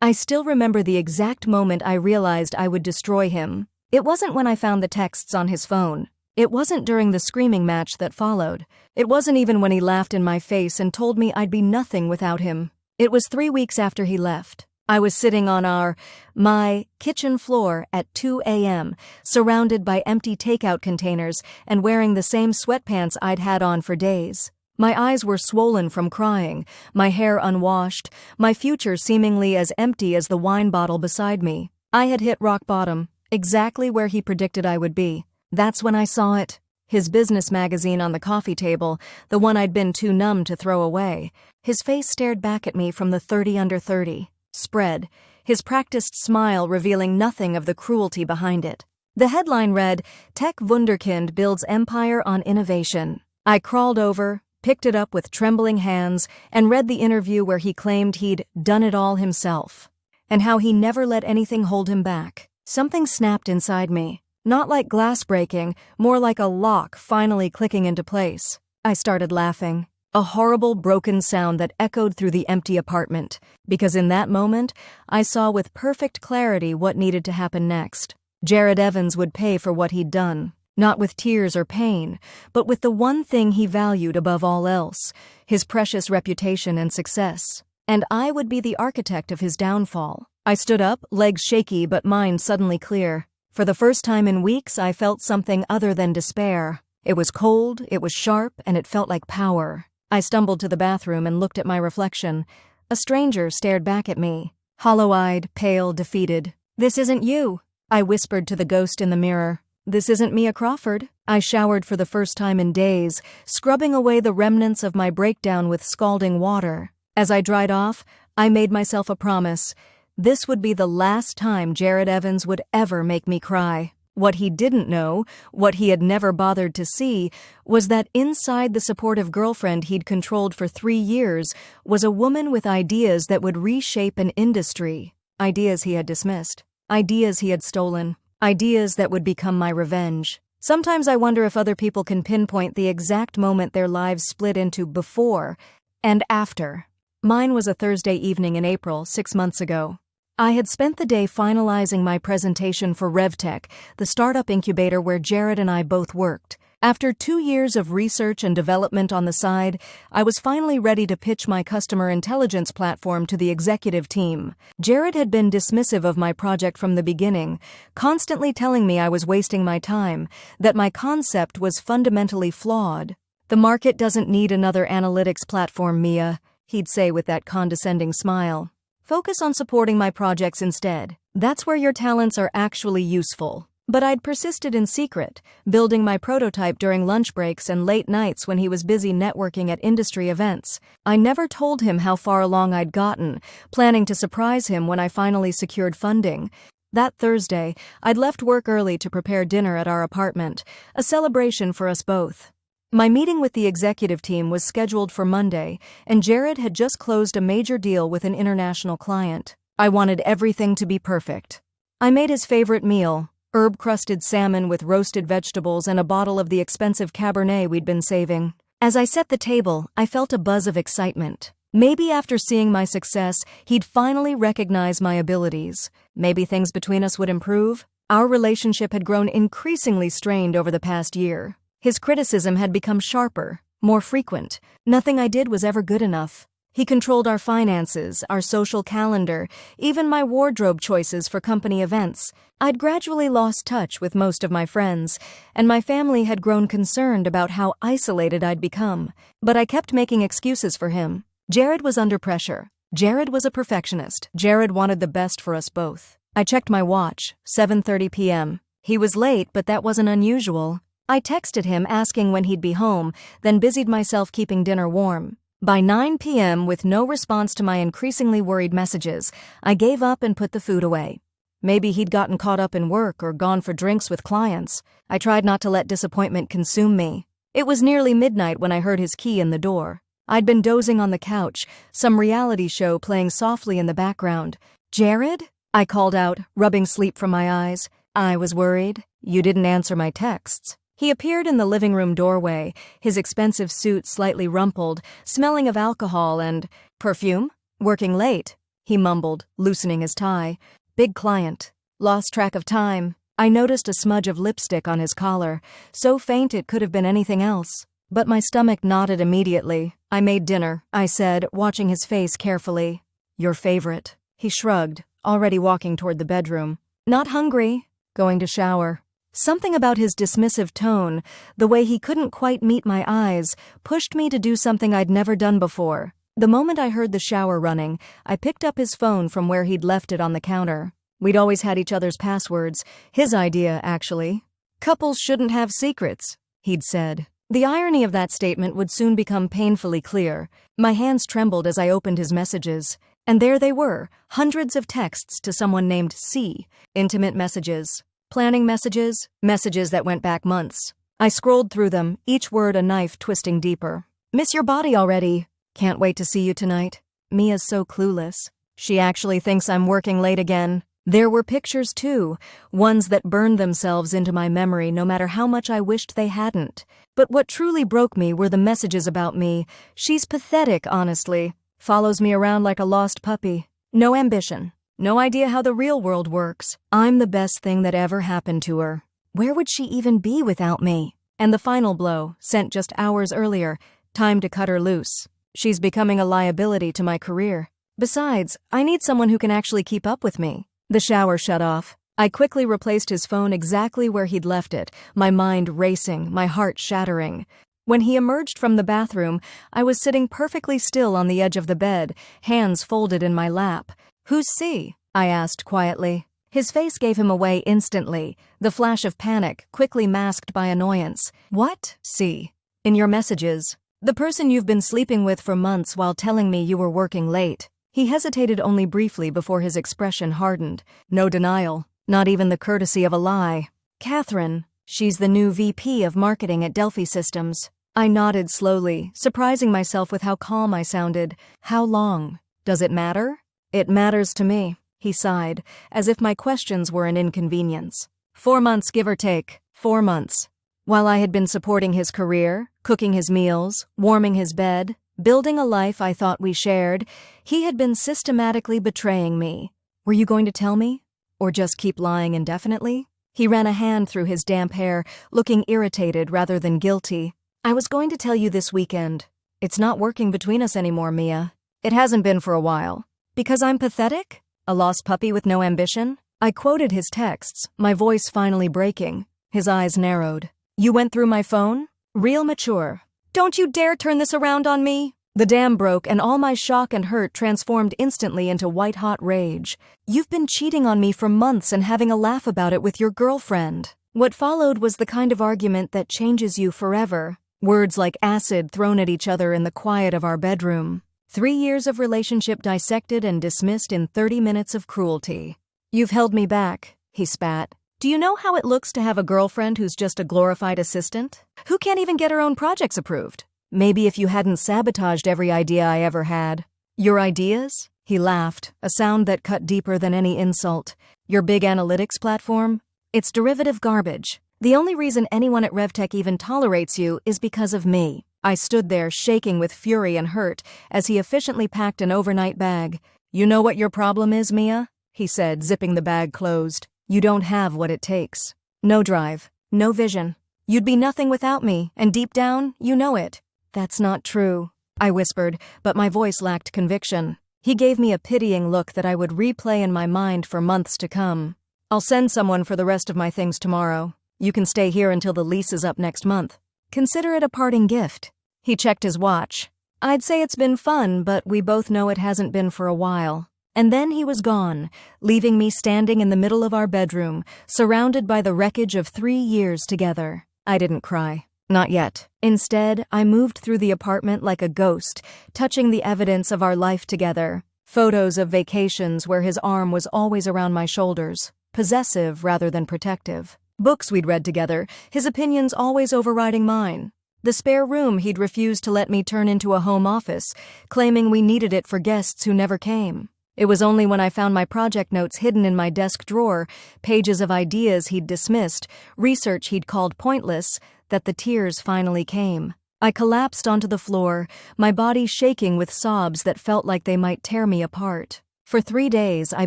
I still remember the exact moment I realized I would destroy him. It wasn't when I found the texts on his phone. It wasn't during the screaming match that followed. It wasn't even when he laughed in my face and told me I'd be nothing without him. It was 3 weeks after he left. I was sitting on my kitchen floor at 2 a.m., surrounded by empty takeout containers and wearing the same sweatpants I'd had on for days. My eyes were swollen from crying, my hair unwashed, my future seemingly as empty as the wine bottle beside me. I had hit rock bottom, exactly where he predicted I would be. That's when I saw it. His business magazine on the coffee table, the one I'd been too numb to throw away. His face stared back at me from the 30 under 30 spread, his practiced smile revealing nothing of the cruelty behind it. The headline read, "Tech Wunderkind builds empire on innovation." I crawled over, picked it up with trembling hands, and read the interview where he claimed he'd done it all himself, and how he never let anything hold him back. Something snapped inside me. Not like glass breaking, more like a lock finally clicking into place. I started laughing. A horrible broken sound that echoed through the empty apartment, because in that moment, I saw with perfect clarity what needed to happen next. Jared Evans would pay for what he'd done, not with tears or pain, but with the one thing he valued above all else, his precious reputation and success. And I would be the architect of his downfall. I stood up, legs shaky but mind suddenly clear. For the first time in weeks, I felt something other than despair. It was cold, it was sharp, and it felt like power. I stumbled to the bathroom and looked at my reflection. A stranger stared back at me, hollow-eyed, pale, defeated. "This isn't you," I whispered to the ghost in the mirror. "This isn't Mia Crawford." I showered for the first time in days, scrubbing away the remnants of my breakdown with scalding water. As I dried off, I made myself a promise. This would be the last time Jared Evans would ever make me cry. What he didn't know, what he had never bothered to see, was that inside the supportive girlfriend he'd controlled for 3 years was a woman with ideas that would reshape an industry. Ideas he had dismissed. Ideas he had stolen. Ideas that would become my revenge. Sometimes I wonder if other people can pinpoint the exact moment their lives split into before and after. Mine was a Thursday evening in April, 6 months ago. I had spent the day finalizing my presentation for RevTech, the startup incubator where Jared and I both worked. After 2 years of research and development on the side, I was finally ready to pitch my customer intelligence platform to the executive team. Jared had been dismissive of my project from the beginning, constantly telling me I was wasting my time, that my concept was fundamentally flawed. "The market doesn't need another analytics platform, Mia," he'd say with that condescending smile. "Focus on supporting my projects instead. That's where your talents are actually useful." But I'd persisted in secret, building my prototype during lunch breaks and late nights when he was busy networking at industry events. I never told him how far along I'd gotten, planning to surprise him when I finally secured funding. That Thursday, I'd left work early to prepare dinner at our apartment, a celebration for us both. My meeting with the executive team was scheduled for Monday, and Jared had just closed a major deal with an international client. I wanted everything to be perfect. I made his favorite meal, herb-crusted salmon with roasted vegetables and a bottle of the expensive Cabernet we'd been saving. As I set the table, I felt a buzz of excitement. Maybe after seeing my success, he'd finally recognize my abilities. Maybe things between us would improve. Our relationship had grown increasingly strained over the past year. His criticism had become sharper, more frequent. Nothing I did was ever good enough. He controlled our finances, our social calendar, even my wardrobe choices for company events. I'd gradually lost touch with most of my friends, and my family had grown concerned about how isolated I'd become. But I kept making excuses for him. Jared was under pressure. Jared was a perfectionist. Jared wanted the best for us both. I checked my watch, 7:30 p.m. He was late, but that wasn't unusual. I texted him asking when he'd be home, then busied myself keeping dinner warm. By 9 p.m., with no response to my increasingly worried messages, I gave up and put the food away. Maybe he'd gotten caught up in work or gone for drinks with clients. I tried not to let disappointment consume me. It was nearly midnight when I heard his key in the door. I'd been dozing on the couch, some reality show playing softly in the background. "Jared?" I called out, rubbing sleep from my eyes. "I was worried. You didn't answer my texts." He appeared in the living room doorway, his expensive suit slightly rumpled, smelling of alcohol and perfume. "Working late." he mumbled, loosening his tie. Big client. Lost track of time. I noticed a smudge of lipstick on his collar, so faint it could have been anything else. But my stomach nodded immediately. I made dinner, I said, watching his face carefully. Your favorite. He shrugged, already walking toward the bedroom. Not hungry. Going to shower. Something about his dismissive tone, the way he couldn't quite meet my eyes, pushed me to do something I'd never done before. The moment I heard the shower running, I picked up his phone from where he'd left it on the counter. We'd always had each other's passwords. His idea, actually. Couples shouldn't have secrets, he'd said. The irony of that statement would soon become painfully clear. My hands trembled as I opened his messages. And there they were, hundreds of texts to someone named C. Intimate messages. Planning messages. Messages that went back months. I scrolled through them, each word a knife twisting deeper. Miss your body already. Can't wait to see you tonight. Mia's so clueless. She actually thinks I'm working late again. There were pictures too, ones that burned themselves into my memory no matter how much I wished they hadn't. But what truly broke me were the messages about me. She's pathetic, honestly. Follows me around like a lost puppy. No ambition. No idea how the real world works. I'm the best thing that ever happened to her. Where would she even be without me? And the final blow, sent just hours earlier. Time to cut her loose. She's becoming a liability to my career. Besides, I need someone who can actually keep up with me. The shower shut off. I quickly replaced his phone exactly where he'd left it, my mind racing, my heart shattering. When he emerged from the bathroom, I was sitting perfectly still on the edge of the bed, hands folded in my lap. Who's C? I asked quietly. His face gave him away instantly, the flash of panic quickly masked by annoyance. What? C. In your messages. The person you've been sleeping with for months while telling me you were working late. He hesitated only briefly before his expression hardened. No denial, not even the courtesy of a lie. Catherine. She's the new VP of marketing at Delphi Systems. I nodded slowly, surprising myself with how calm I sounded. How long? Does it matter? It matters to me, he sighed, as if my questions were an inconvenience. 4 months, give or take. 4 months. While I had been supporting his career, cooking his meals, warming his bed, building a life I thought we shared, he had been systematically betraying me. Were you going to tell me? Or just keep lying indefinitely? He ran a hand through his damp hair, looking irritated rather than guilty. I was going to tell you this weekend. It's not working between us anymore, Mia. It hasn't been for a while. Because I'm pathetic? A lost puppy with no ambition? I quoted his texts, my voice finally breaking. His eyes narrowed. You went through my phone? Real mature. Don't you dare turn this around on me! The dam broke and all my shock and hurt transformed instantly into white-hot rage. You've been cheating on me for months and having a laugh about it with your girlfriend. What followed was the kind of argument that changes you forever. Words like acid thrown at each other in the quiet of our bedroom. 3 years of relationship dissected and dismissed in 30 minutes of cruelty. You've held me back, he spat. Do you know how it looks to have a girlfriend who's just a glorified assistant? Who can't even get her own projects approved? Maybe if you hadn't sabotaged every idea I ever had. Your ideas? He laughed, a sound that cut deeper than any insult. Your big analytics platform? It's derivative garbage. The only reason anyone at RevTech even tolerates you is because of me. I stood there shaking with fury and hurt as he efficiently packed an overnight bag. You know what your problem is, Mia? He said, zipping the bag closed. You don't have what it takes. No drive, no vision. You'd be nothing without me, and deep down, you know it. That's not true, I whispered, but my voice lacked conviction. He gave me a pitying look that I would replay in my mind for months to come. I'll send someone for the rest of my things tomorrow. You can stay here until the lease is up next month. Consider it a parting gift. He checked his watch. I'd say it's been fun, but we both know it hasn't been for a while. And then he was gone, leaving me standing in the middle of our bedroom, surrounded by the wreckage of 3 years together. I didn't cry. Not yet. Instead, I moved through the apartment like a ghost, touching the evidence of our life together. Photos of vacations where his arm was always around my shoulders, possessive rather than protective. Books we'd read together, his opinions always overriding mine. The spare room he'd refused to let me turn into a home office, claiming we needed it for guests who never came. It was only when I found my project notes hidden in my desk drawer, pages of ideas he'd dismissed, research he'd called pointless, that the tears finally came. I collapsed onto the floor, my body shaking with sobs that felt like they might tear me apart. For 3 days, I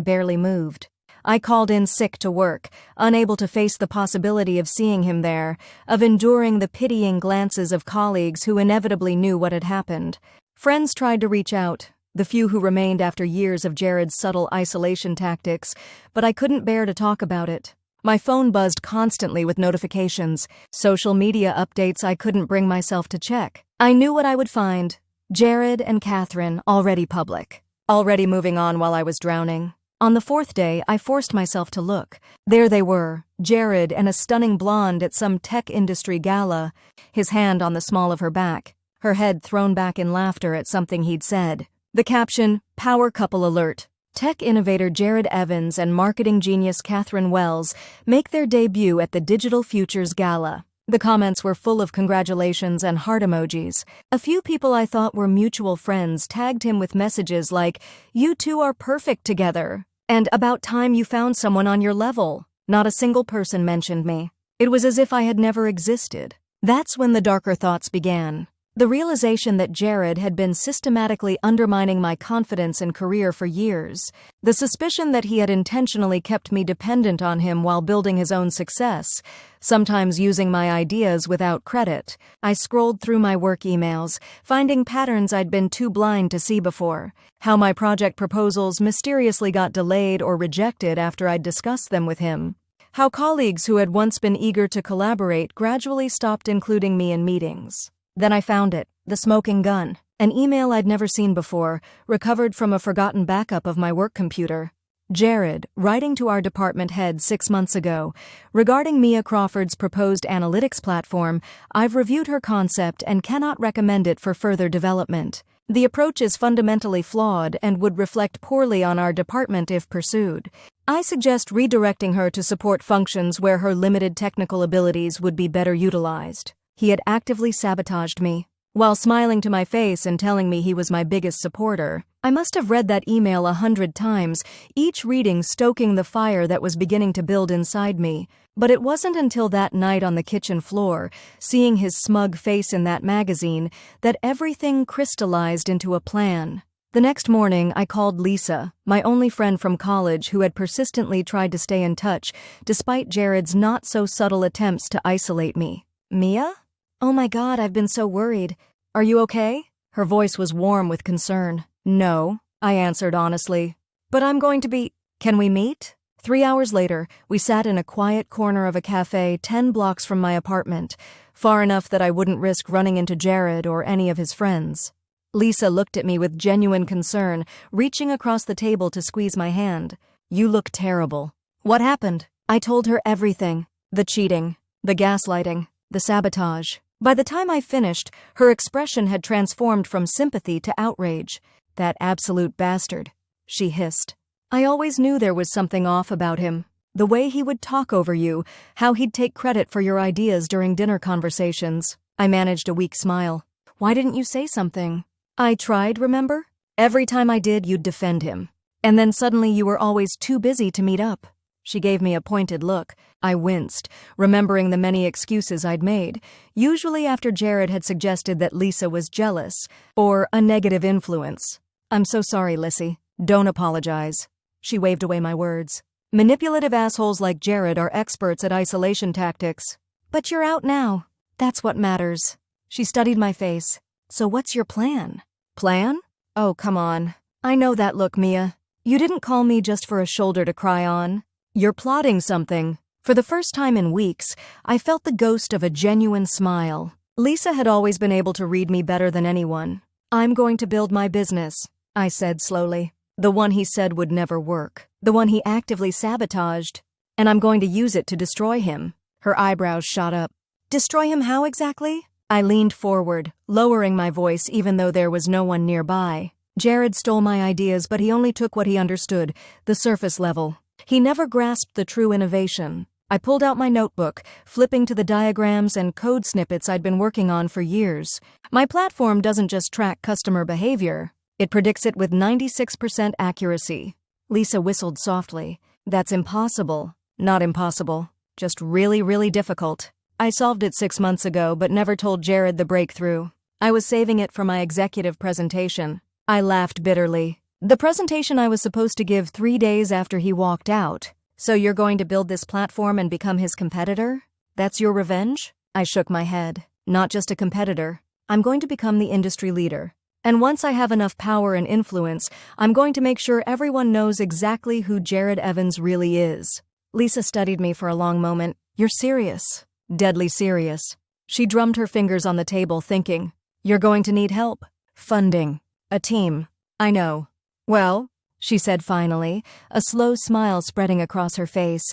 barely moved. I called in sick to work, unable to face the possibility of seeing him there, of enduring the pitying glances of colleagues who inevitably knew what had happened. Friends tried to reach out, the few who remained after years of Jared's subtle isolation tactics, but I couldn't bear to talk about it. My phone buzzed constantly with notifications, social media updates I couldn't bring myself to check. I knew what I would find. Jared and Catherine already public, already moving on while I was drowning. On the 4th day, I forced myself to look. There they were, Jared and a stunning blonde at some tech industry gala, his hand on the small of her back, her head thrown back in laughter at something he'd said. The caption, "Power Couple Alert." Tech innovator Jared Evans and marketing genius Catherine Wells make their debut at the Digital Futures Gala. The comments were full of congratulations and heart emojis. A few people I thought were mutual friends tagged him with messages like, "You two are perfect together," and "About time you found someone on your level." Not a single person mentioned me. It was as if I had never existed. That's when the darker thoughts began. The realization that Jared had been systematically undermining my confidence and career for years. The suspicion that he had intentionally kept me dependent on him while building his own success, sometimes using my ideas without credit. I scrolled through my work emails, finding patterns I'd been too blind to see before. How my project proposals mysteriously got delayed or rejected after I'd discussed them with him. How colleagues who had once been eager to collaborate gradually stopped including me in meetings. Then I found it, the smoking gun, an email I'd never seen before, recovered from a forgotten backup of my work computer. Jared, writing to our department head 6 months ago, regarding Mia Crawford's proposed analytics platform, I've reviewed her concept and cannot recommend it for further development. The approach is fundamentally flawed and would reflect poorly on our department if pursued. I suggest redirecting her to support functions where her limited technical abilities would be better utilized. He had actively sabotaged me, while smiling to my face and telling me he was my biggest supporter. I must have read that email 100 times, each reading stoking the fire that was beginning to build inside me. But it wasn't until that night on the kitchen floor, seeing his smug face in that magazine, that everything crystallized into a plan. The next morning, I called Lisa, my only friend from college who had persistently tried to stay in touch, despite Jared's not-so-subtle attempts to isolate me. "Mia? Oh my God, I've been so worried. Are you okay?" Her voice was warm with concern. "No," I answered honestly. "But I'm going to be— Can we meet?" 3 hours later, we sat in a quiet corner of a cafe 10 blocks from my apartment, far enough that I wouldn't risk running into Jared or any of his friends. Lisa looked at me with genuine concern, reaching across the table to squeeze my hand. "You look terrible." "What happened?" I told her everything. The cheating, the gaslighting, the sabotage. By the time I finished, her expression had transformed from sympathy to outrage. "That absolute bastard," she hissed. "I always knew there was something off about him. The way he would talk over you, how he'd take credit for your ideas during dinner conversations." I managed a weak smile. "Why didn't you say something?" "I tried, remember? Every time I did, you'd defend him. And then suddenly you were always too busy to meet up." She gave me a pointed look. I winced, remembering the many excuses I'd made, usually after Jared had suggested that Lisa was jealous, or a negative influence. "I'm so sorry, Lissy. Don't apologize." She waved away my words. "Manipulative assholes like Jared are experts at isolation tactics. But you're out now. That's what matters." She studied my face. "So what's your plan?" "Plan? Oh, come on. I know that look, Mia. You didn't call me just for a shoulder to cry on. You're plotting something." For the first time in weeks, I felt the ghost of a genuine smile. Lisa had always been able to read me better than anyone. "I'm going to build my business," I said slowly. "The one he said would never work. The one he actively sabotaged. And I'm going to use it to destroy him." Her eyebrows shot up. "Destroy him how exactly?" I leaned forward, lowering my voice even though there was no one nearby. Jared stole my ideas, but he only took what he understood, the surface level. He never grasped the true innovation. I pulled out my notebook, flipping to the diagrams and code snippets I'd been working on for years. My platform doesn't just track customer behavior. It predicts it with 96% accuracy. Lisa whistled softly. "That's impossible." "Not impossible. Just really, really difficult. I solved it 6 months ago, but never told Jared the breakthrough. I was saving it for my executive presentation." I laughed bitterly. The presentation I was supposed to give 3 days after he walked out. So you're going to build this platform and become his competitor? That's your revenge? I shook my head. Not just a competitor. I'm going to become the industry leader. And once I have enough power and influence, I'm going to make sure everyone knows exactly who Jared Evans really is. Lisa studied me for a long moment. You're serious. Deadly serious. She drummed her fingers on the table, thinking, you're going to need help. Funding. A team. I know. Well, she said finally, a slow smile spreading across her face.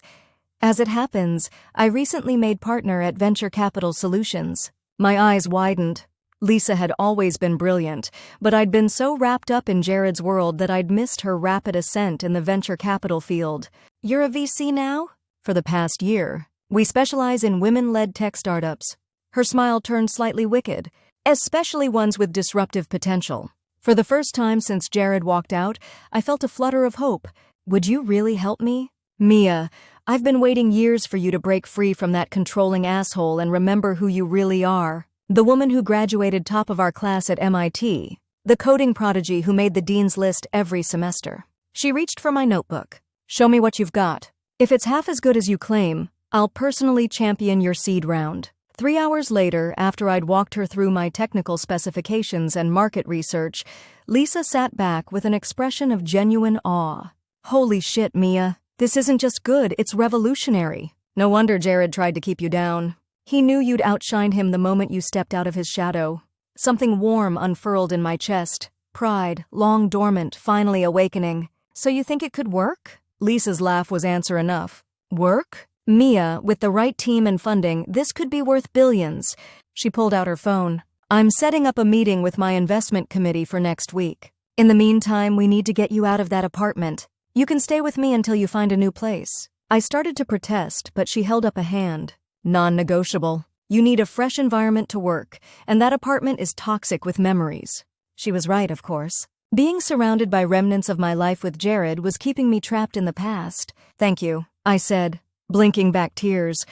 As it happens, I recently made partner at Venture Capital Solutions. My eyes widened. Lisa had always been brilliant, but I'd been so wrapped up in Jared's world that I'd missed her rapid ascent in the venture capital field. You're a VC now? For the past year. We specialize in women-led tech startups. Her smile turned slightly wicked, especially ones with disruptive potential. For the first time since Jared walked out, I felt a flutter of hope. Would you really help me? Mia, I've been waiting years for you to break free from that controlling asshole and remember who you really are. The woman who graduated top of our class at MIT. The coding prodigy who made the dean's list every semester. She reached for my notebook. Show me what you've got. If it's half as good as you claim, I'll personally champion your seed round. 3 hours later, after I'd walked her through my technical specifications and market research, Lisa sat back with an expression of genuine awe. Holy shit, Mia. This isn't just good, it's revolutionary. No wonder Jared tried to keep you down. He knew you'd outshine him the moment you stepped out of his shadow. Something warm unfurled in my chest. Pride, long dormant, finally awakening. So you think it could work? Lisa's laugh was answer enough. Work? Mia, with the right team and funding, this could be worth billions. She pulled out her phone. I'm setting up a meeting with my investment committee for next week. In the meantime, we need to get you out of that apartment. You can stay with me until you find a new place. I started to protest, but she held up a hand. Non-negotiable. You need a fresh environment to work, and that apartment is toxic with memories. She was right, of course. Being surrounded by remnants of my life with Jared was keeping me trapped in the past. Thank you, I said, blinking back tears.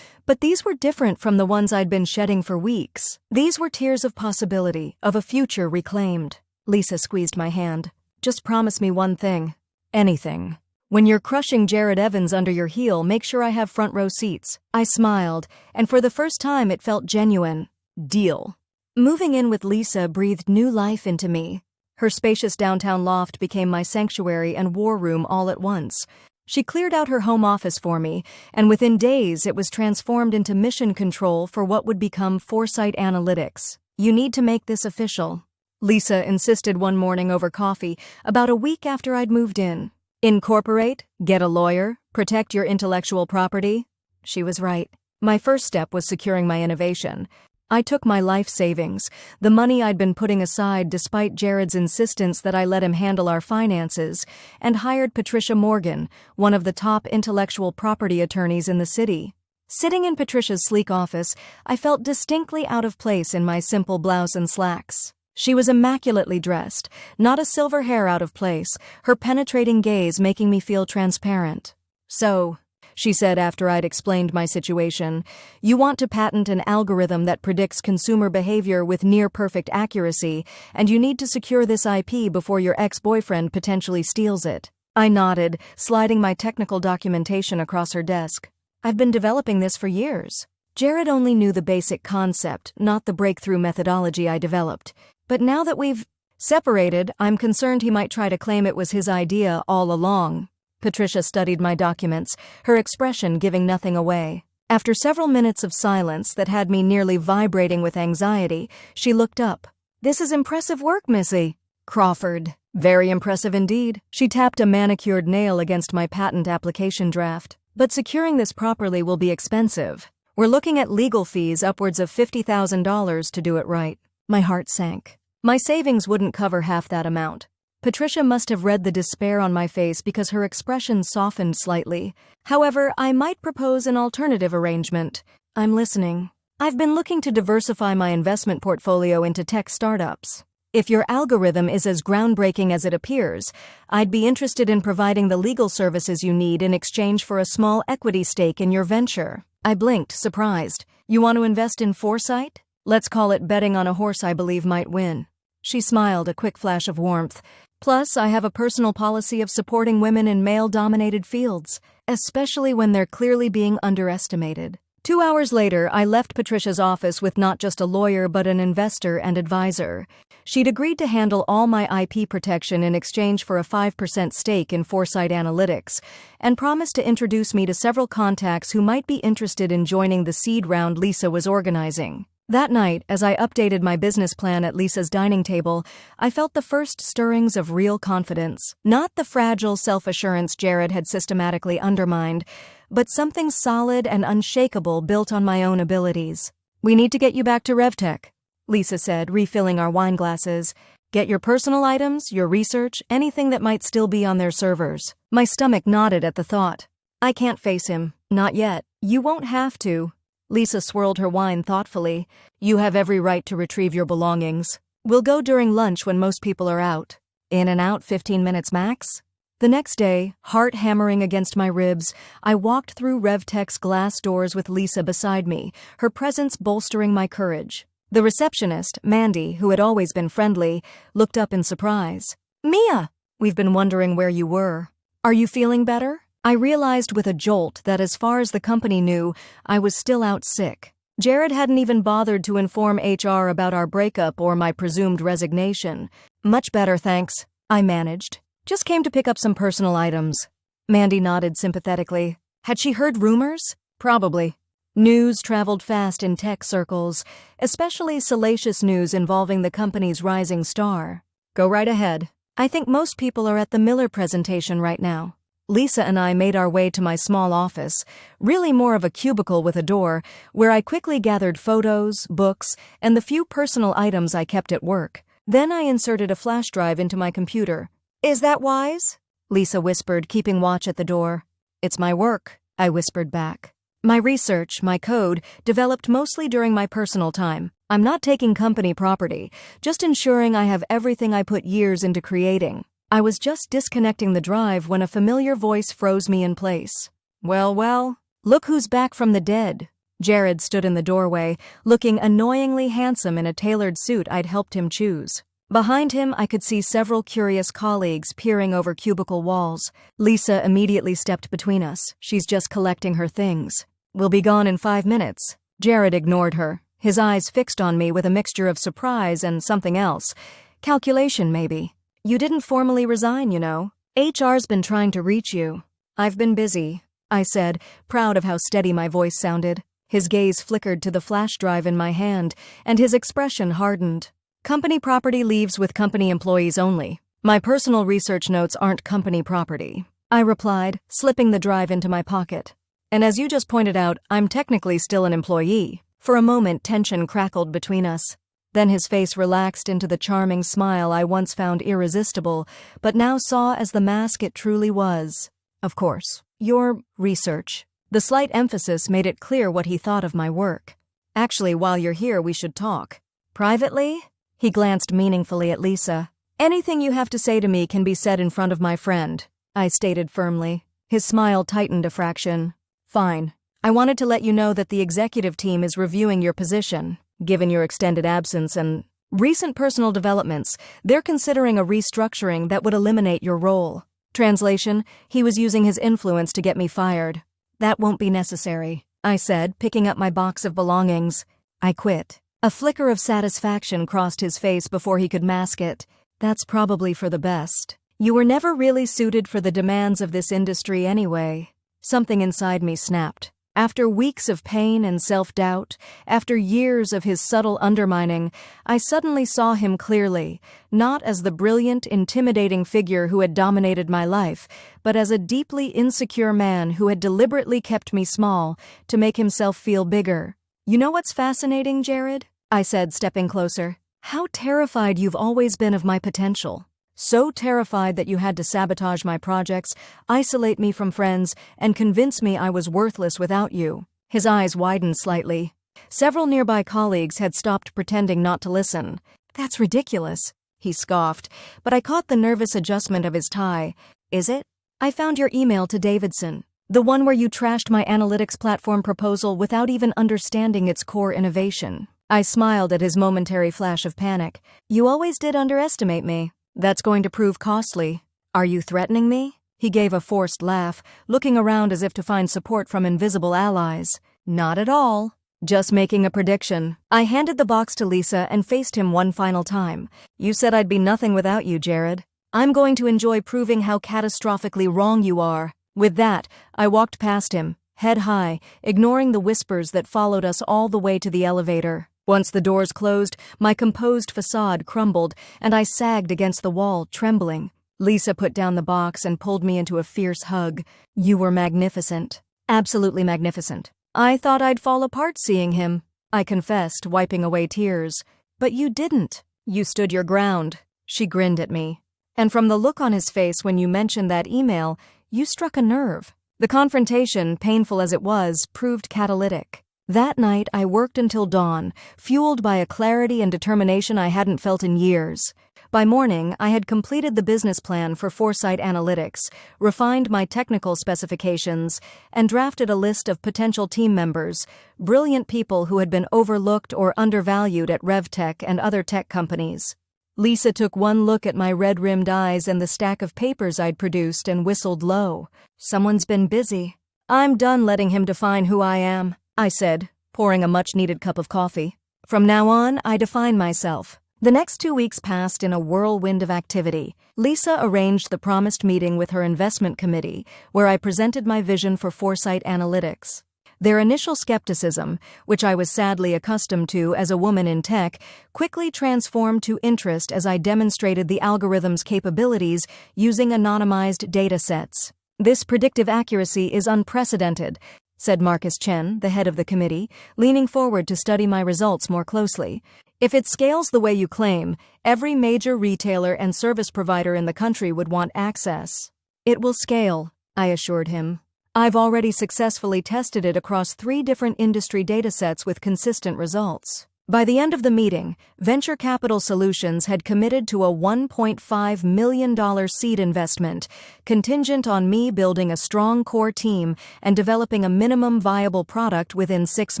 But these were different from the ones I'd been shedding for weeks. These were tears of possibility, of a future reclaimed. Lisa squeezed my hand. Just promise me one thing. Anything. When you're crushing Jared Evans under your heel, make sure I have front row seats. I smiled, and for the first time it felt genuine. Deal. Moving in with Lisa breathed new life into me. Her spacious downtown loft became my sanctuary and war room all at once. She cleared out her home office for me, and within days it was transformed into mission control for what would become Foresight Analytics. You need to make this official. Lisa insisted one morning over coffee, about a week after I'd moved in. Incorporate, get a lawyer, protect your intellectual property. She was right. My first step was securing my innovation. I took my life savings, the money I'd been putting aside despite Jared's insistence that I let him handle our finances, and hired Patricia Morgan, one of the top intellectual property attorneys in the city. Sitting in Patricia's sleek office, I felt distinctly out of place in my simple blouse and slacks. She was immaculately dressed, not a silver hair out of place, her penetrating gaze making me feel transparent. So, she said after I'd explained my situation, you want to patent an algorithm that predicts consumer behavior with near-perfect accuracy, and you need to secure this IP before your ex-boyfriend potentially steals it. I nodded, sliding my technical documentation across her desk. I've been developing this for years. Jared only knew the basic concept, not the breakthrough methodology I developed. But now that we've separated, I'm concerned he might try to claim it was his idea all along. Patricia studied my documents, her expression giving nothing away. After several minutes of silence that had me nearly vibrating with anxiety, she looked up. This is impressive work, Missy. Crawford. Very impressive indeed. She tapped a manicured nail against my patent application draft. But securing this properly will be expensive. We're looking at legal fees upwards of $50,000 to do it right. My heart sank. My savings wouldn't cover half that amount. Patricia must have read the despair on my face because her expression softened slightly. However, I might propose an alternative arrangement. I'm listening. I've been looking to diversify my investment portfolio into tech startups. If your algorithm is as groundbreaking as it appears, I'd be interested in providing the legal services you need in exchange for a small equity stake in your venture. I blinked, surprised. You want to invest in Foresight? Let's call it betting on a horse I believe might win. She smiled, a quick flash of warmth. Plus, I have a personal policy of supporting women in male-dominated fields, especially when they're clearly being underestimated. 2 hours later, I left Patricia's office with not just a lawyer but an investor and advisor. She'd agreed to handle all my IP protection in exchange for a 5% stake in Foresight Analytics, and promised to introduce me to several contacts who might be interested in joining the seed round Lisa was organizing. That night, as I updated my business plan at Lisa's dining table, I felt the first stirrings of real confidence. Not the fragile self-assurance Jared had systematically undermined, but something solid and unshakable built on my own abilities. "We need to get you back to RevTech," Lisa said, refilling our wine glasses. "Get your personal items, your research, anything that might still be on their servers." My stomach nodded at the thought. "I can't face him. Not yet. You won't have to." Lisa swirled her wine thoughtfully. "You have every right to retrieve your belongings. We'll go during lunch when most people are out. In and out 15 minutes max?" The next day, heart hammering against my ribs, I walked through RevTech's glass doors with Lisa beside me, her presence bolstering my courage. The receptionist, Mandy, who had always been friendly, looked up in surprise. "Mia! We've been wondering where you were. Are you feeling better?" I realized with a jolt that as far as the company knew, I was still out sick. Jared hadn't even bothered to inform HR about our breakup or my presumed resignation. "Much better, thanks," I managed. "Just came to pick up some personal items." Mandy nodded sympathetically. Had she heard rumors? Probably. News traveled fast in tech circles, especially salacious news involving the company's rising star. "Go right ahead. I think most people are at the Miller presentation right now." Lisa and I made our way to my small office, really more of a cubicle with a door, where I quickly gathered photos, books, and the few personal items I kept at work. Then I inserted a flash drive into my computer. "Is that wise?" Lisa whispered, keeping watch at the door. "It's my work," I whispered back. "My research, my code, developed mostly during my personal time. I'm not taking company property, just ensuring I have everything I put years into creating." I was just disconnecting the drive when a familiar voice froze me in place. Well, look who's back from the dead." Jared stood in the doorway, looking annoyingly handsome in a tailored suit I'd helped him choose. Behind him, I could see several curious colleagues peering over cubicle walls. Lisa immediately stepped between us. "She's just collecting her things. We'll be gone in 5 minutes." Jared ignored her, his eyes fixed on me with a mixture of surprise and something else. Calculation, maybe. "You didn't formally resign, you know. HR's been trying to reach you." "I've been busy," I said, proud of how steady my voice sounded. His gaze flickered to the flash drive in my hand, and his expression hardened. "Company property leaves with company employees only. My personal research notes aren't company property," I replied, slipping the drive into my pocket. "And as you just pointed out, I'm technically still an employee." For a moment, tension crackled between us. Then his face relaxed into the charming smile I once found irresistible, but now saw as the mask it truly was. "Of course. Your research." The slight emphasis made it clear what he thought of my work. "Actually, while you're here, we should talk." "Privately?" He glanced meaningfully at Lisa. "Anything you have to say to me can be said in front of my friend," I stated firmly. His smile tightened a fraction. "Fine. I wanted to let you know that the executive team is reviewing your position. Given your extended absence and recent personal developments, they're considering a restructuring that would eliminate your role." Translation: he was using his influence to get me fired. "That won't be necessary," I said, picking up my box of belongings. "I quit." A flicker of satisfaction crossed his face before he could mask it. "That's probably for the best. You were never really suited for the demands of this industry anyway." Something inside me snapped. After weeks of pain and self-doubt, after years of his subtle undermining, I suddenly saw him clearly, not as the brilliant, intimidating figure who had dominated my life, but as a deeply insecure man who had deliberately kept me small to make himself feel bigger. "You know what's fascinating, Jared?" I said, stepping closer. "How terrified you've always been of my potential. So terrified that you had to sabotage my projects, isolate me from friends, and convince me I was worthless without you." His eyes widened slightly. Several nearby colleagues had stopped pretending not to listen. "That's ridiculous," he scoffed, but I caught the nervous adjustment of his tie. "Is it? I found your email to Davidson, the one where you trashed my analytics platform proposal without even understanding its core innovation." I smiled at his momentary flash of panic. "You always did underestimate me." That's going to prove costly. Are you threatening me? He gave a forced laugh, looking around as if to find support from invisible allies. Not at all. Just making a prediction. I handed the box to Lisa and faced him one final time. You said I'd be nothing without you, Jared. I'm going to enjoy proving how catastrophically wrong you are. With that, I walked past him, head high, ignoring the whispers that followed us all the way to the elevator. Once the doors closed, my composed facade crumbled, and I sagged against the wall, trembling. Lisa put down the box and pulled me into a fierce hug. You were magnificent. Absolutely magnificent. I thought I'd fall apart seeing him, I confessed, wiping away tears. But you didn't. You stood your ground. She grinned at me. And from the look on his face when you mentioned that email, you struck a nerve. The confrontation, painful as it was, proved catalytic. That night, I worked until dawn, fueled by a clarity and determination I hadn't felt in years. By morning, I had completed the business plan for Foresight Analytics, refined my technical specifications, and drafted a list of potential team members, brilliant people who had been overlooked or undervalued at RevTech and other tech companies. Lisa took one look at my red-rimmed eyes and the stack of papers I'd produced and whistled low. Someone's been busy. I'm done letting him define who I am, I said, pouring a much-needed cup of coffee. From now on, I define myself. The next 2 weeks passed in a whirlwind of activity. Lisa arranged the promised meeting with her investment committee, where I presented my vision for Foresight Analytics. Their initial skepticism, which I was sadly accustomed to as a woman in tech, quickly transformed to interest as I demonstrated the algorithm's capabilities using anonymized data sets. This predictive accuracy is unprecedented, said Marcus Chen, the head of the committee, leaning forward to study my results more closely. If it scales the way you claim, every major retailer and service provider in the country would want access. It will scale, I assured him. I've already successfully tested it across 3 different industry datasets with consistent results. By the end of the meeting, Venture Capital Solutions had committed to a $1.5 million seed investment, contingent on me building a strong core team and developing a minimum viable product within 6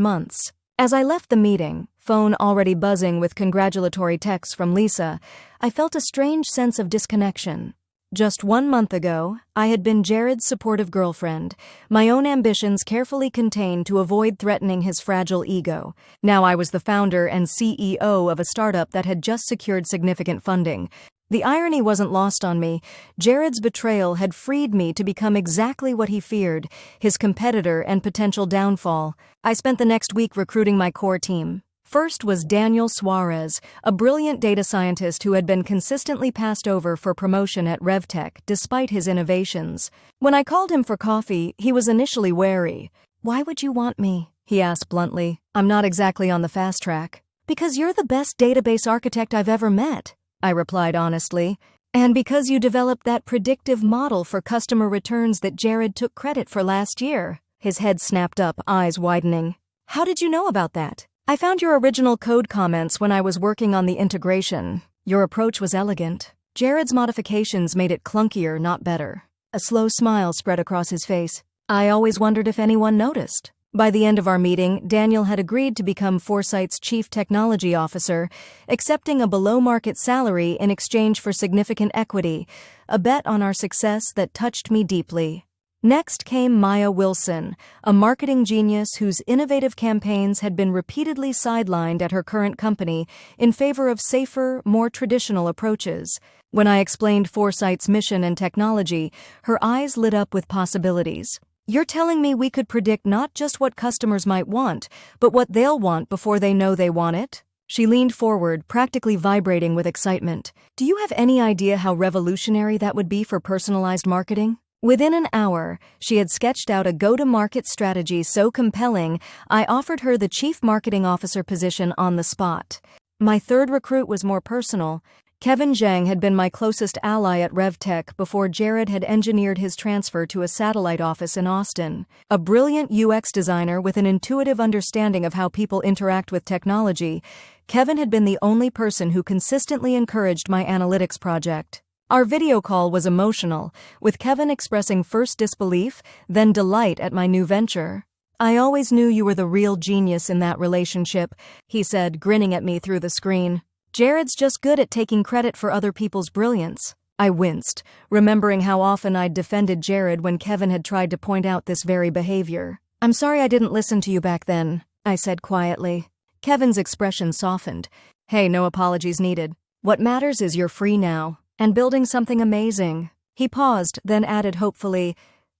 months. As I left the meeting, phone already buzzing with congratulatory texts from Lisa, I felt a strange sense of disconnection. Just 1 month ago, I had been Jared's supportive girlfriend, my own ambitions carefully contained to avoid threatening his fragile ego. Now I was the founder and CEO of a startup that had just secured significant funding. The irony wasn't lost on me. Jared's betrayal had freed me to become exactly what he feared, his competitor and potential downfall. I spent the next week recruiting my core team. First was Daniel Suarez, a brilliant data scientist who had been consistently passed over for promotion at RevTech despite his innovations. When I called him for coffee, he was initially wary. "Why would you want me?" he asked bluntly. "I'm not exactly on the fast track." "Because you're the best database architect I've ever met," I replied honestly. "And because you developed that predictive model for customer returns that Jared took credit for last year." His head snapped up, eyes widening. "How did you know about that?" "I found your original code comments when I was working on the integration. Your approach was elegant. Jared's modifications made it clunkier, not better." A slow smile spread across his face. "I always wondered if anyone noticed." By the end of our meeting, Daniel had agreed to become Foresight's chief technology officer, accepting a below-market salary in exchange for significant equity, a bet on our success that touched me deeply. Next came Maya Wilson, a marketing genius whose innovative campaigns had been repeatedly sidelined at her current company in favor of safer, more traditional approaches. When I explained Foresight's mission and technology, her eyes lit up with possibilities. "You're telling me we could predict not just what customers might want, but what they'll want before they know they want it?" She leaned forward, practically vibrating with excitement. "Do you have any idea how revolutionary that would be for personalized marketing?" Within an hour, she had sketched out a go-to-market strategy so compelling, I offered her the chief marketing officer position on the spot. My third recruit was more personal. Kevin Zhang had been my closest ally at RevTech before Jared had engineered his transfer to a satellite office in Austin. A brilliant UX designer with an intuitive understanding of how people interact with technology, Kevin had been the only person who consistently encouraged my analytics project. Our video call was emotional, with Kevin expressing first disbelief, then delight at my new venture. "I always knew you were the real genius in that relationship," he said, grinning at me through the screen. Jared's just good at taking credit for other people's brilliance. I winced, remembering how often I'd defended Jared when Kevin had tried to point out this very behavior. "I'm sorry I didn't listen to you back then," I said quietly. Kevin's expression softened. "Hey, no apologies needed. What matters is you're free now, and building something amazing." He paused, then added hopefully,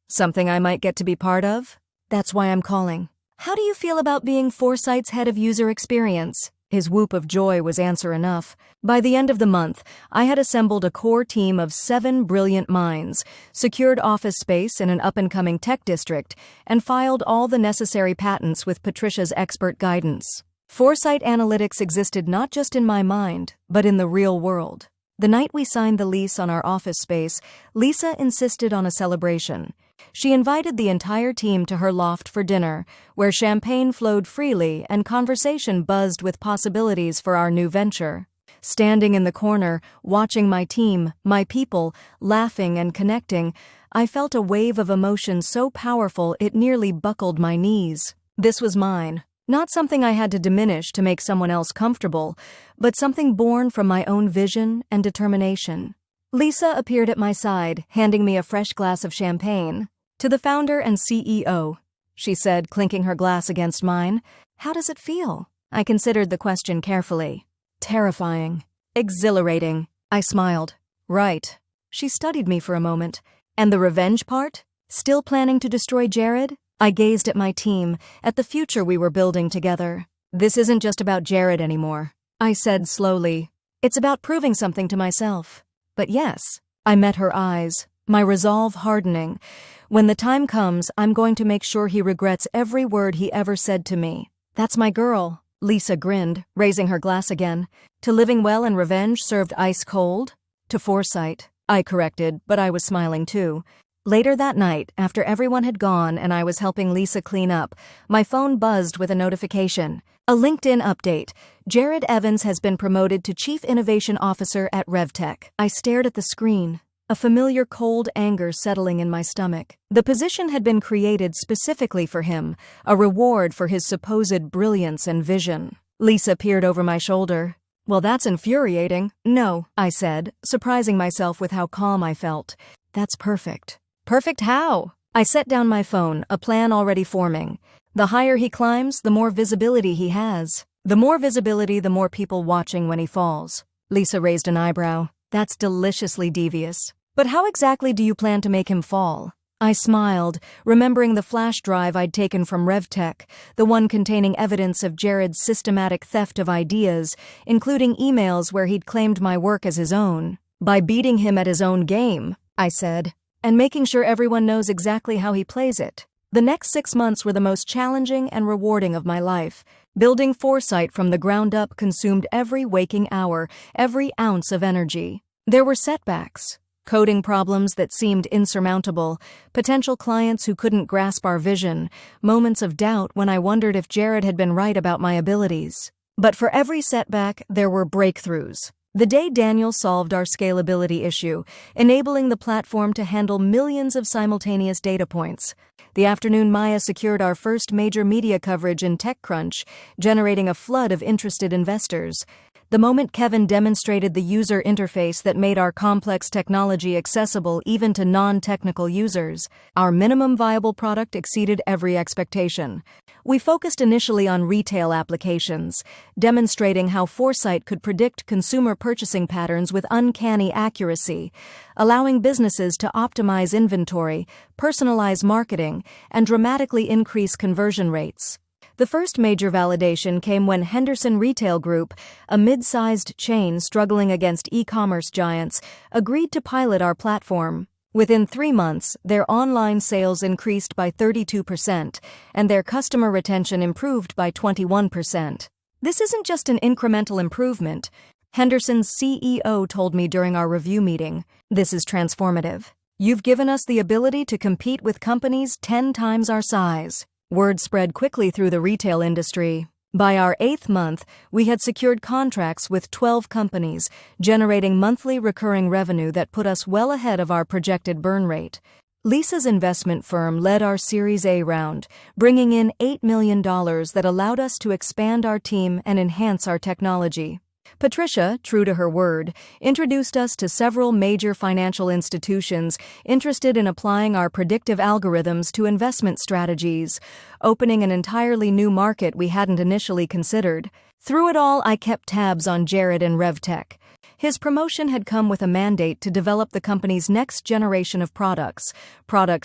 "Something I might get to be part of? That's why I'm calling. How do you feel about being Foresight's head of user experience?" His whoop of joy was answer enough. By the end of the month, I had assembled a core team of 7 brilliant minds, secured office space in an up-and-coming tech district, and filed all the necessary patents with Patricia's expert guidance. Foresight Analytics existed not just in my mind, but in the real world. The night we signed the lease on our office space, Lisa insisted on a celebration. She invited the entire team to her loft for dinner, where champagne flowed freely and conversation buzzed with possibilities for our new venture. Standing in the corner, watching my team, my people, laughing and connecting, I felt a wave of emotion so powerful it nearly buckled my knees. This was mine. Not something I had to diminish to make someone else comfortable, but something born from my own vision and determination. Lisa appeared at my side, handing me a fresh glass of champagne. "To the founder and CEO," she said, clinking her glass against mine. "How does it feel?" I considered the question carefully. "Terrifying. Exhilarating." I smiled. "Right." She studied me for a moment. "And the revenge part? Still planning to destroy Jared?" I gazed at my team, at the future we were building together. "This isn't just about Jared anymore," I said slowly. "It's about proving something to myself." "But yes." I met her eyes, my resolve hardening. "When the time comes, I'm going to make sure he regrets every word he ever said to me." "That's my girl." Lisa grinned, raising her glass again. "To living well and revenge served ice cold?" "To Foresight," I corrected, but I was smiling too. Later that night, after everyone had gone and I was helping Lisa clean up, my phone buzzed with a notification. A LinkedIn update. Jared Evans has been promoted to Chief Innovation Officer at RevTech. I stared at the screen, a familiar cold anger settling in my stomach. The position had been created specifically for him, a reward for his supposed brilliance and vision. Lisa peered over my shoulder. "Well, that's infuriating." "No," I said, surprising myself with how calm I felt. "That's perfect." "Perfect how?" I set down my phone, a plan already forming. The higher he climbs, the more visibility he has. The more visibility, the more people watching when he falls. Lisa raised an eyebrow. "That's deliciously devious. But how exactly do you plan to make him fall?" I smiled, remembering the flash drive I'd taken from RevTech, the one containing evidence of Jared's systematic theft of ideas, including emails where he'd claimed my work as his own. "By beating him at his own game," I said, "and making sure everyone knows exactly how he plays it." The next 6 months were the most challenging and rewarding of my life. Building Foresight from the ground up consumed every waking hour, every ounce of energy. There were setbacks, coding problems that seemed insurmountable, potential clients who couldn't grasp our vision, moments of doubt when I wondered if Jared had been right about my abilities. But for every setback, there were breakthroughs. The day Daniel solved our scalability issue, enabling the platform to handle millions of simultaneous data points. The afternoon Maya secured our first major media coverage in TechCrunch, generating a flood of interested investors. The moment Kevin demonstrated the user interface that made our complex technology accessible even to non-technical users, our minimum viable product exceeded every expectation. We focused initially on retail applications, demonstrating how Foresight could predict consumer purchasing patterns with uncanny accuracy, allowing businesses to optimize inventory, personalize marketing, and dramatically increase conversion rates. The first major validation came when Henderson Retail Group, a mid-sized chain struggling against e-commerce giants, agreed to pilot our platform. Within 3 months, their online sales increased by 32%, and their customer retention improved by 21%. This isn't just an incremental improvement. Henderson's CEO told me during our review meeting, "This is transformative. You've given us the ability to compete with companies 10 times our size." Word spread quickly through the retail industry. By our 8th month, we had secured contracts with 12 companies, generating monthly recurring revenue that put us well ahead of our projected burn rate. Lisa's investment firm led our Series A round, bringing in $8 million that allowed us to expand our team and enhance our technology. Patricia, true to her word, introduced us to several major financial institutions interested in applying our predictive algorithms to investment strategies, opening an entirely new market we hadn't initially considered. Through it all, I kept tabs on Jared and RevTech. His promotion had come with a mandate to develop the company's next generation of products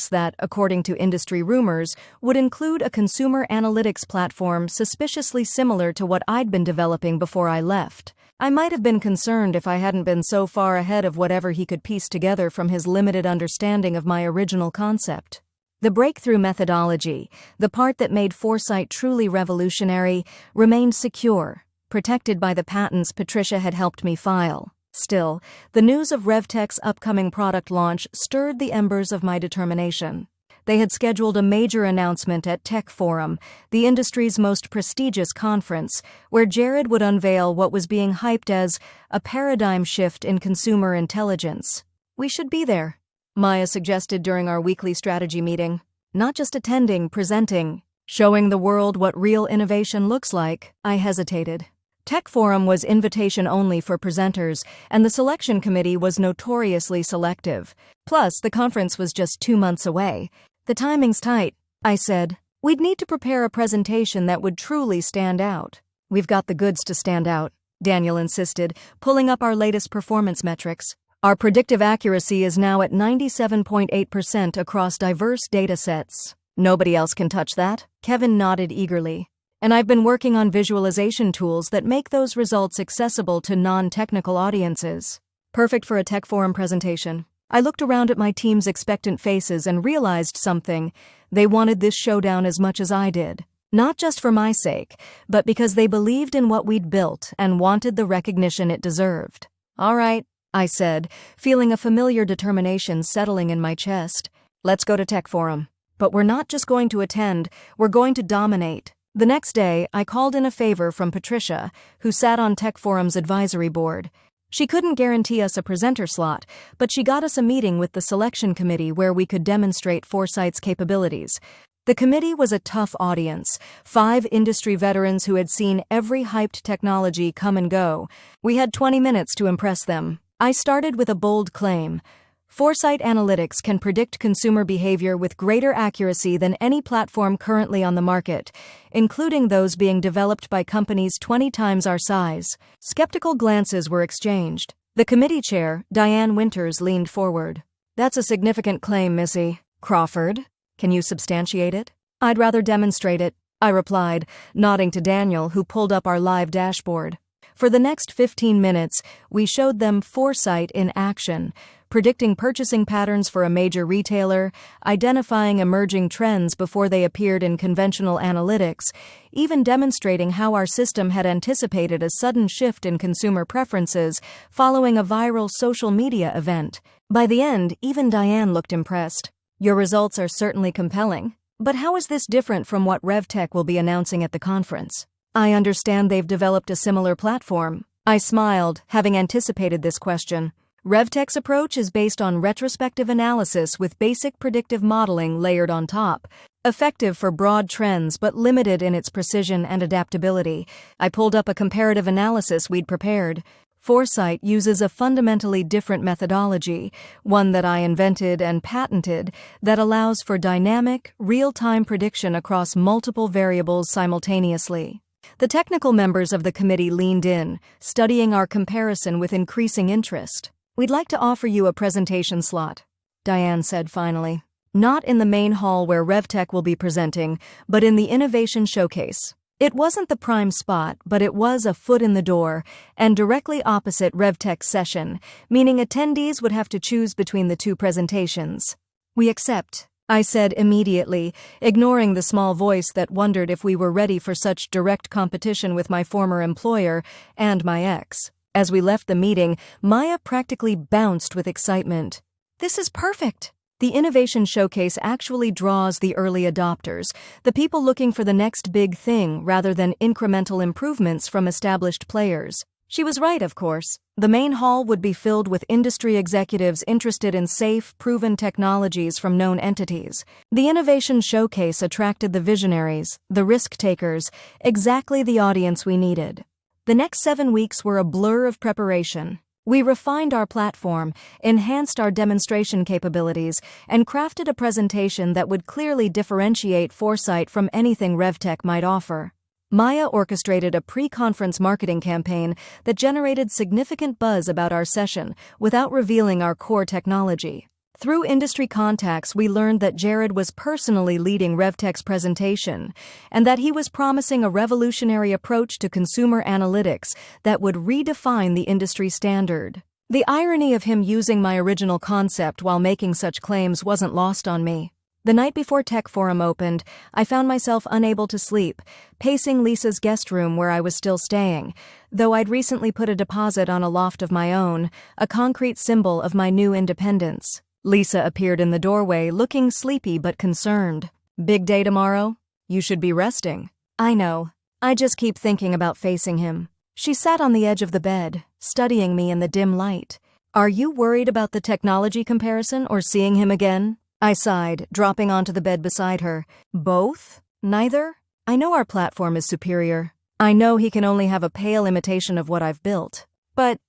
that, according to industry rumors, would include a consumer analytics platform suspiciously similar to what I'd been developing before I left. I might have been concerned if I hadn't been so far ahead of whatever he could piece together from his limited understanding of my original concept. The breakthrough methodology, the part that made Foresight truly revolutionary, remained secure, protected by the patents Patricia had helped me file. Still, the news of RevTech's upcoming product launch stirred the embers of my determination. They had scheduled a major announcement at Tech Forum, the industry's most prestigious conference, where Jared would unveil what was being hyped as a paradigm shift in consumer intelligence. We should be there, Maya suggested during our weekly strategy meeting. Not just attending, presenting, showing the world what real innovation looks like. I hesitated. Tech Forum was invitation only for presenters, and the selection committee was notoriously selective. Plus, the conference was just 2 months away. The timing's tight, I said. We'd need to prepare a presentation that would truly stand out. We've got the goods to stand out, Daniel insisted, pulling up our latest performance metrics. Our predictive accuracy is now at 97.8% across diverse data sets. Nobody else can touch that? Kevin nodded eagerly. And I've been working on visualization tools that make those results accessible to non-technical audiences. Perfect for a Tech Forum presentation. I looked around at my team's expectant faces and realized something. They wanted this showdown as much as I did. Not just for my sake, but because they believed in what we'd built and wanted the recognition it deserved. All right, I said, feeling a familiar determination settling in my chest. Let's go to Tech Forum. But we're not just going to attend, we're going to dominate. The next day, I called in a favor from Patricia, who sat on Tech Forum's advisory board. She couldn't guarantee us a presenter slot, but she got us a meeting with the selection committee where we could demonstrate Foresight's capabilities. The committee was a tough audience, 5 industry veterans who had seen every hyped technology come and go. We had 20 minutes to impress them. I started with a bold claim. Foresight Analytics can predict consumer behavior with greater accuracy than any platform currently on the market, including those being developed by companies 20 times our size. Skeptical glances were exchanged. The committee chair, Diane Winters, leaned forward. That's a significant claim, Missy. Crawford, can you substantiate it? I'd rather demonstrate it, I replied, nodding to Daniel, who pulled up our live dashboard. For the next 15 minutes, we showed them Foresight in action, predicting purchasing patterns for a major retailer, identifying emerging trends before they appeared in conventional analytics, even demonstrating how our system had anticipated a sudden shift in consumer preferences following a viral social media event. By the end, even Diane looked impressed. Your results are certainly compelling. But how is this different from what RevTech will be announcing at the conference? I understand they've developed a similar platform. I smiled, having anticipated this question. RevTech's approach is based on retrospective analysis with basic predictive modeling layered on top. Effective for broad trends but limited in its precision and adaptability. I pulled up a comparative analysis we'd prepared. Foresight uses a fundamentally different methodology, one that I invented and patented, that allows for dynamic, real-time prediction across multiple variables simultaneously. The technical members of the committee leaned in, studying our comparison with increasing interest. We'd like to offer you a presentation slot, Diane said finally. Not in the main hall where RevTech will be presenting, but in the Innovation Showcase. It wasn't the prime spot, but it was a foot in the door, and directly opposite RevTech's session, meaning attendees would have to choose between the 2 presentations. We accept, I said immediately, ignoring the small voice that wondered if we were ready for such direct competition with my former employer and my ex. As we left the meeting, Maya practically bounced with excitement. This is perfect! The Innovation Showcase actually draws the early adopters, the people looking for the next big thing rather than incremental improvements from established players. She was right, of course. The main hall would be filled with industry executives interested in safe, proven technologies from known entities. The Innovation Showcase attracted the visionaries, the risk-takers, exactly the audience we needed. The next 7 weeks were a blur of preparation. We refined our platform, enhanced our demonstration capabilities, and crafted a presentation that would clearly differentiate Foresight from anything RevTech might offer. Maya orchestrated a pre-conference marketing campaign that generated significant buzz about our session without revealing our core technology. Through industry contacts, we learned that Jared was personally leading RevTech's presentation and that he was promising a revolutionary approach to consumer analytics that would redefine the industry standard. The irony of him using my original concept while making such claims wasn't lost on me. The night before Tech Forum opened, I found myself unable to sleep, pacing Lisa's guest room where I was still staying, though I'd recently put a deposit on a loft of my own, a concrete symbol of my new independence. Lisa appeared in the doorway, looking sleepy but concerned. "Big day tomorrow? You should be resting." "I know. I just keep thinking about facing him." She sat on the edge of the bed, studying me in the dim light. "Are you worried about the technology comparison or seeing him again?" I sighed, dropping onto the bed beside her. "Both? Neither? I know our platform is superior. I know he can only have a pale imitation of what I've built. But,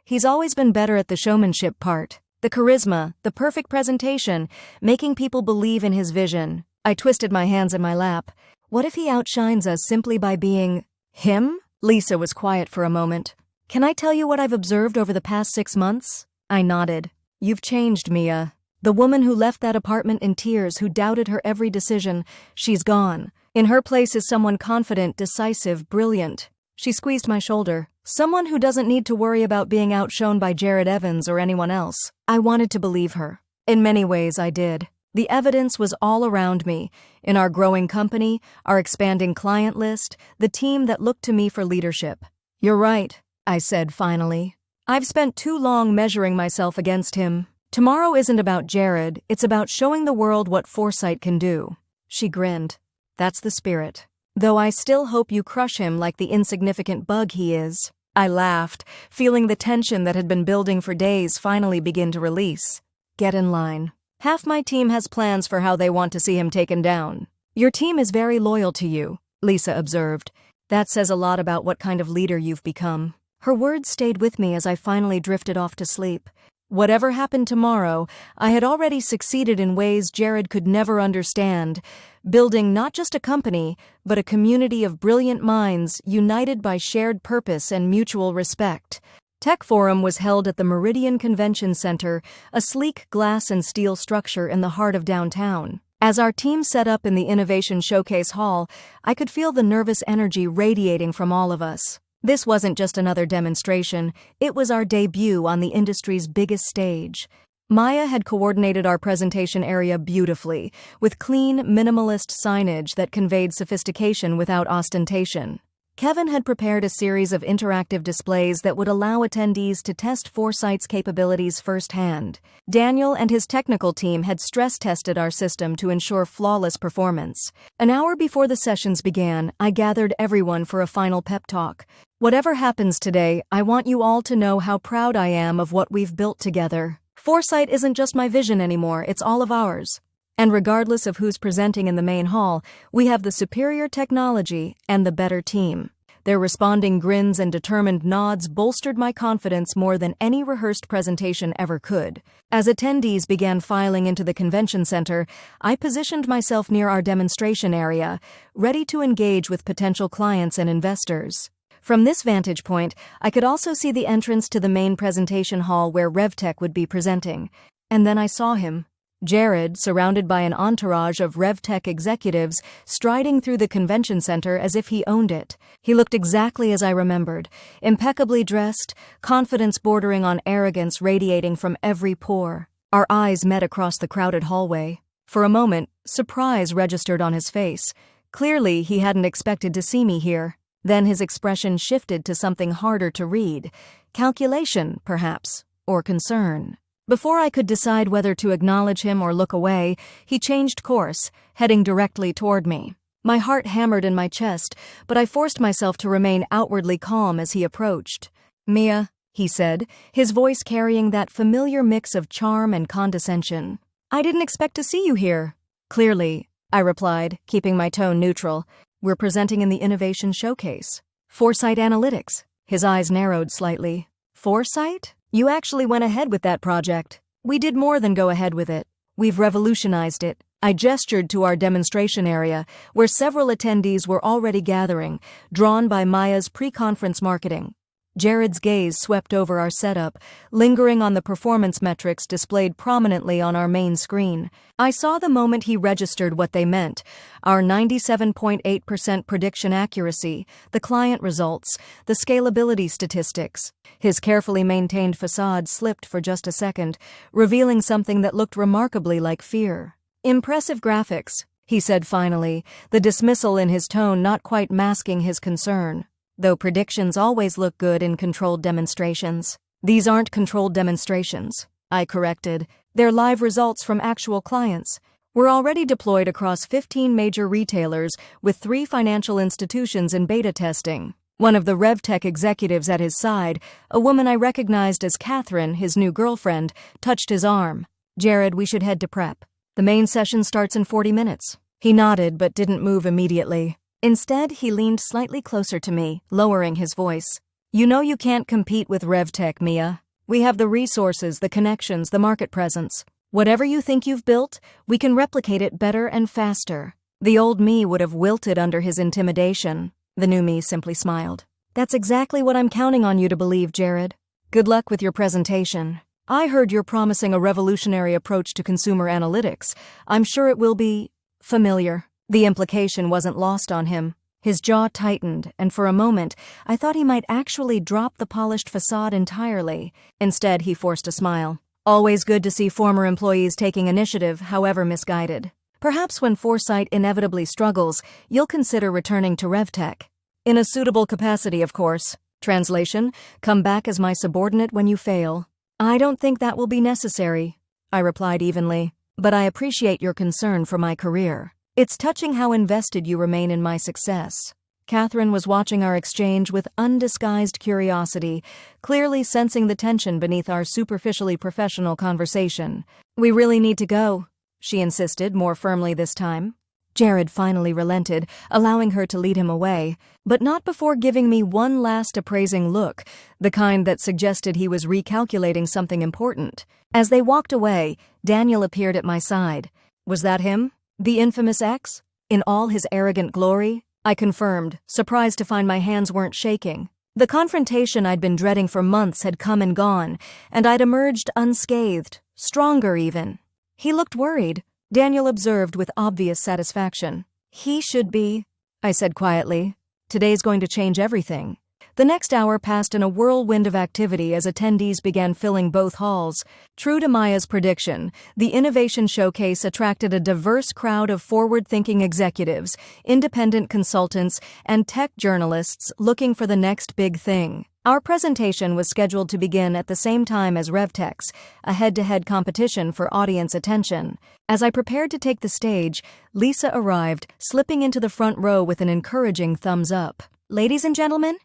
he's always been better at the showmanship part. The charisma, the perfect presentation, making people believe in his vision." I twisted my hands in my lap. "What if he outshines us simply by being him?" Lisa was quiet for a moment. "Can I tell you what I've observed over the past 6 months?" I nodded. "You've changed, Mia. The woman who left that apartment in tears, who doubted her every decision, she's gone. In her place is someone confident, decisive, brilliant." She squeezed my shoulder. "Someone who doesn't need to worry about being outshone by Jared Evans or anyone else." I wanted to believe her. In many ways, I did. The evidence was all around me, in our growing company, our expanding client list, the team that looked to me for leadership. "You're right," I said finally. "I've spent too long measuring myself against him. Tomorrow isn't about Jared, it's about showing the world what Foresight can do." She grinned. "That's the spirit. Though I still hope you crush him like the insignificant bug he is." I laughed, feeling the tension that had been building for days finally begin to release. "Get in line. Half my team has plans for how they want to see him taken down." "Your team is very loyal to you," Lisa observed. "That says a lot about what kind of leader you've become." Her words stayed with me as I finally drifted off to sleep. Whatever happened tomorrow, I had already succeeded in ways Jared could never understand, building not just a company, but a community of brilliant minds united by shared purpose and mutual respect. Tech Forum was held at the Meridian Convention Center, a sleek glass and steel structure in the heart of downtown. As our team set up in the Innovation Showcase Hall, I could feel the nervous energy radiating from all of us. This wasn't just another demonstration, it was our debut on the industry's biggest stage. Maya had coordinated our presentation area beautifully, with clean, minimalist signage that conveyed sophistication without ostentation. Kevin had prepared a series of interactive displays that would allow attendees to test Foresight's capabilities firsthand. Daniel and his technical team had stress-tested our system to ensure flawless performance. An hour before the sessions began, I gathered everyone for a final pep talk. "Whatever happens today, I want you all to know how proud I am of what we've built together. Foresight isn't just my vision anymore, it's all of ours. And regardless of who's presenting in the main hall, we have the superior technology and the better team." Their responding grins and determined nods bolstered my confidence more than any rehearsed presentation ever could. As attendees began filing into the convention center, I positioned myself near our demonstration area, ready to engage with potential clients and investors. From this vantage point, I could also see the entrance to the main presentation hall where RevTech would be presenting. And then I saw him. Jared, surrounded by an entourage of RevTech executives, striding through the convention center as if he owned it. He looked exactly as I remembered, impeccably dressed, confidence bordering on arrogance radiating from every pore. Our eyes met across the crowded hallway. For a moment, surprise registered on his face. Clearly, he hadn't expected to see me here. Then his expression shifted to something harder to read. Calculation, perhaps, or concern. Before I could decide whether to acknowledge him or look away, he changed course, heading directly toward me. My heart hammered in my chest, but I forced myself to remain outwardly calm as he approached. "Mia," he said, his voice carrying that familiar mix of charm and condescension. "I didn't expect to see you here." "Clearly," I replied, keeping my tone neutral. "We're presenting in the Innovation Showcase." Foresight Analytics. His eyes narrowed slightly. Foresight? You actually went ahead with that project. We did more than go ahead with it. We've revolutionized it. I gestured to our demonstration area, where several attendees were already gathering, drawn by Maya's pre-conference marketing. Jared's gaze swept over our setup, lingering on the performance metrics displayed prominently on our main screen. I saw the moment he registered what they meant: our 97.8% prediction accuracy, the client results, the scalability statistics. His carefully maintained facade slipped for just a second, revealing something that looked remarkably like fear. "Impressive graphics," he said finally, the dismissal in his tone not quite masking his concern. "Though predictions always look good in controlled demonstrations." "These aren't controlled demonstrations," I corrected. "They're live results from actual clients. We're already deployed across 15 major retailers with 3 financial institutions in beta testing." One of the RevTech executives at his side, a woman I recognized as Catherine, his new girlfriend, touched his arm. "Jared, we should head to prep. The main session starts in 40 minutes. He nodded but didn't move immediately. Instead, he leaned slightly closer to me, lowering his voice. "You know you can't compete with RevTech, Mia. We have the resources, the connections, the market presence. Whatever you think you've built, we can replicate it better and faster." The old me would have wilted under his intimidation. The new me simply smiled. "That's exactly what I'm counting on you to believe, Jared. Good luck with your presentation. I heard you're promising a revolutionary approach to consumer analytics. I'm sure it will be familiar." The implication wasn't lost on him. His jaw tightened, and for a moment, I thought he might actually drop the polished facade entirely. Instead, he forced a smile. "Always good to see former employees taking initiative, however misguided. Perhaps when Foresight inevitably struggles, you'll consider returning to RevTech. In a suitable capacity, of course. Translation: come back as my subordinate when you fail." "I don't think that will be necessary," I replied evenly, "but I appreciate your concern for my career. It's touching how invested you remain in my success." Catherine was watching our exchange with undisguised curiosity, clearly sensing the tension beneath our superficially professional conversation. "We really need to go," she insisted, more firmly this time. Jared finally relented, allowing her to lead him away, but not before giving me one last appraising look, the kind that suggested he was recalculating something important. As they walked away, Daniel appeared at my side. "Was that him? The infamous X? In all his arrogant glory?" I confirmed, surprised to find my hands weren't shaking. The confrontation I'd been dreading for months had come and gone, and I'd emerged unscathed, stronger even. "He looked worried," Daniel observed with obvious satisfaction. "He should be," I said quietly. "Today's going to change everything." The next hour passed in a whirlwind of activity as attendees began filling both halls. True to Maya's prediction, the Innovation Showcase attracted a diverse crowd of forward-thinking executives, independent consultants, and tech journalists looking for the next big thing. Our presentation was scheduled to begin at the same time as RevTech's, a head-to-head competition for audience attention. As I prepared to take the stage, Lisa arrived, slipping into the front row with an encouraging thumbs up. "Ladies and gentlemen,"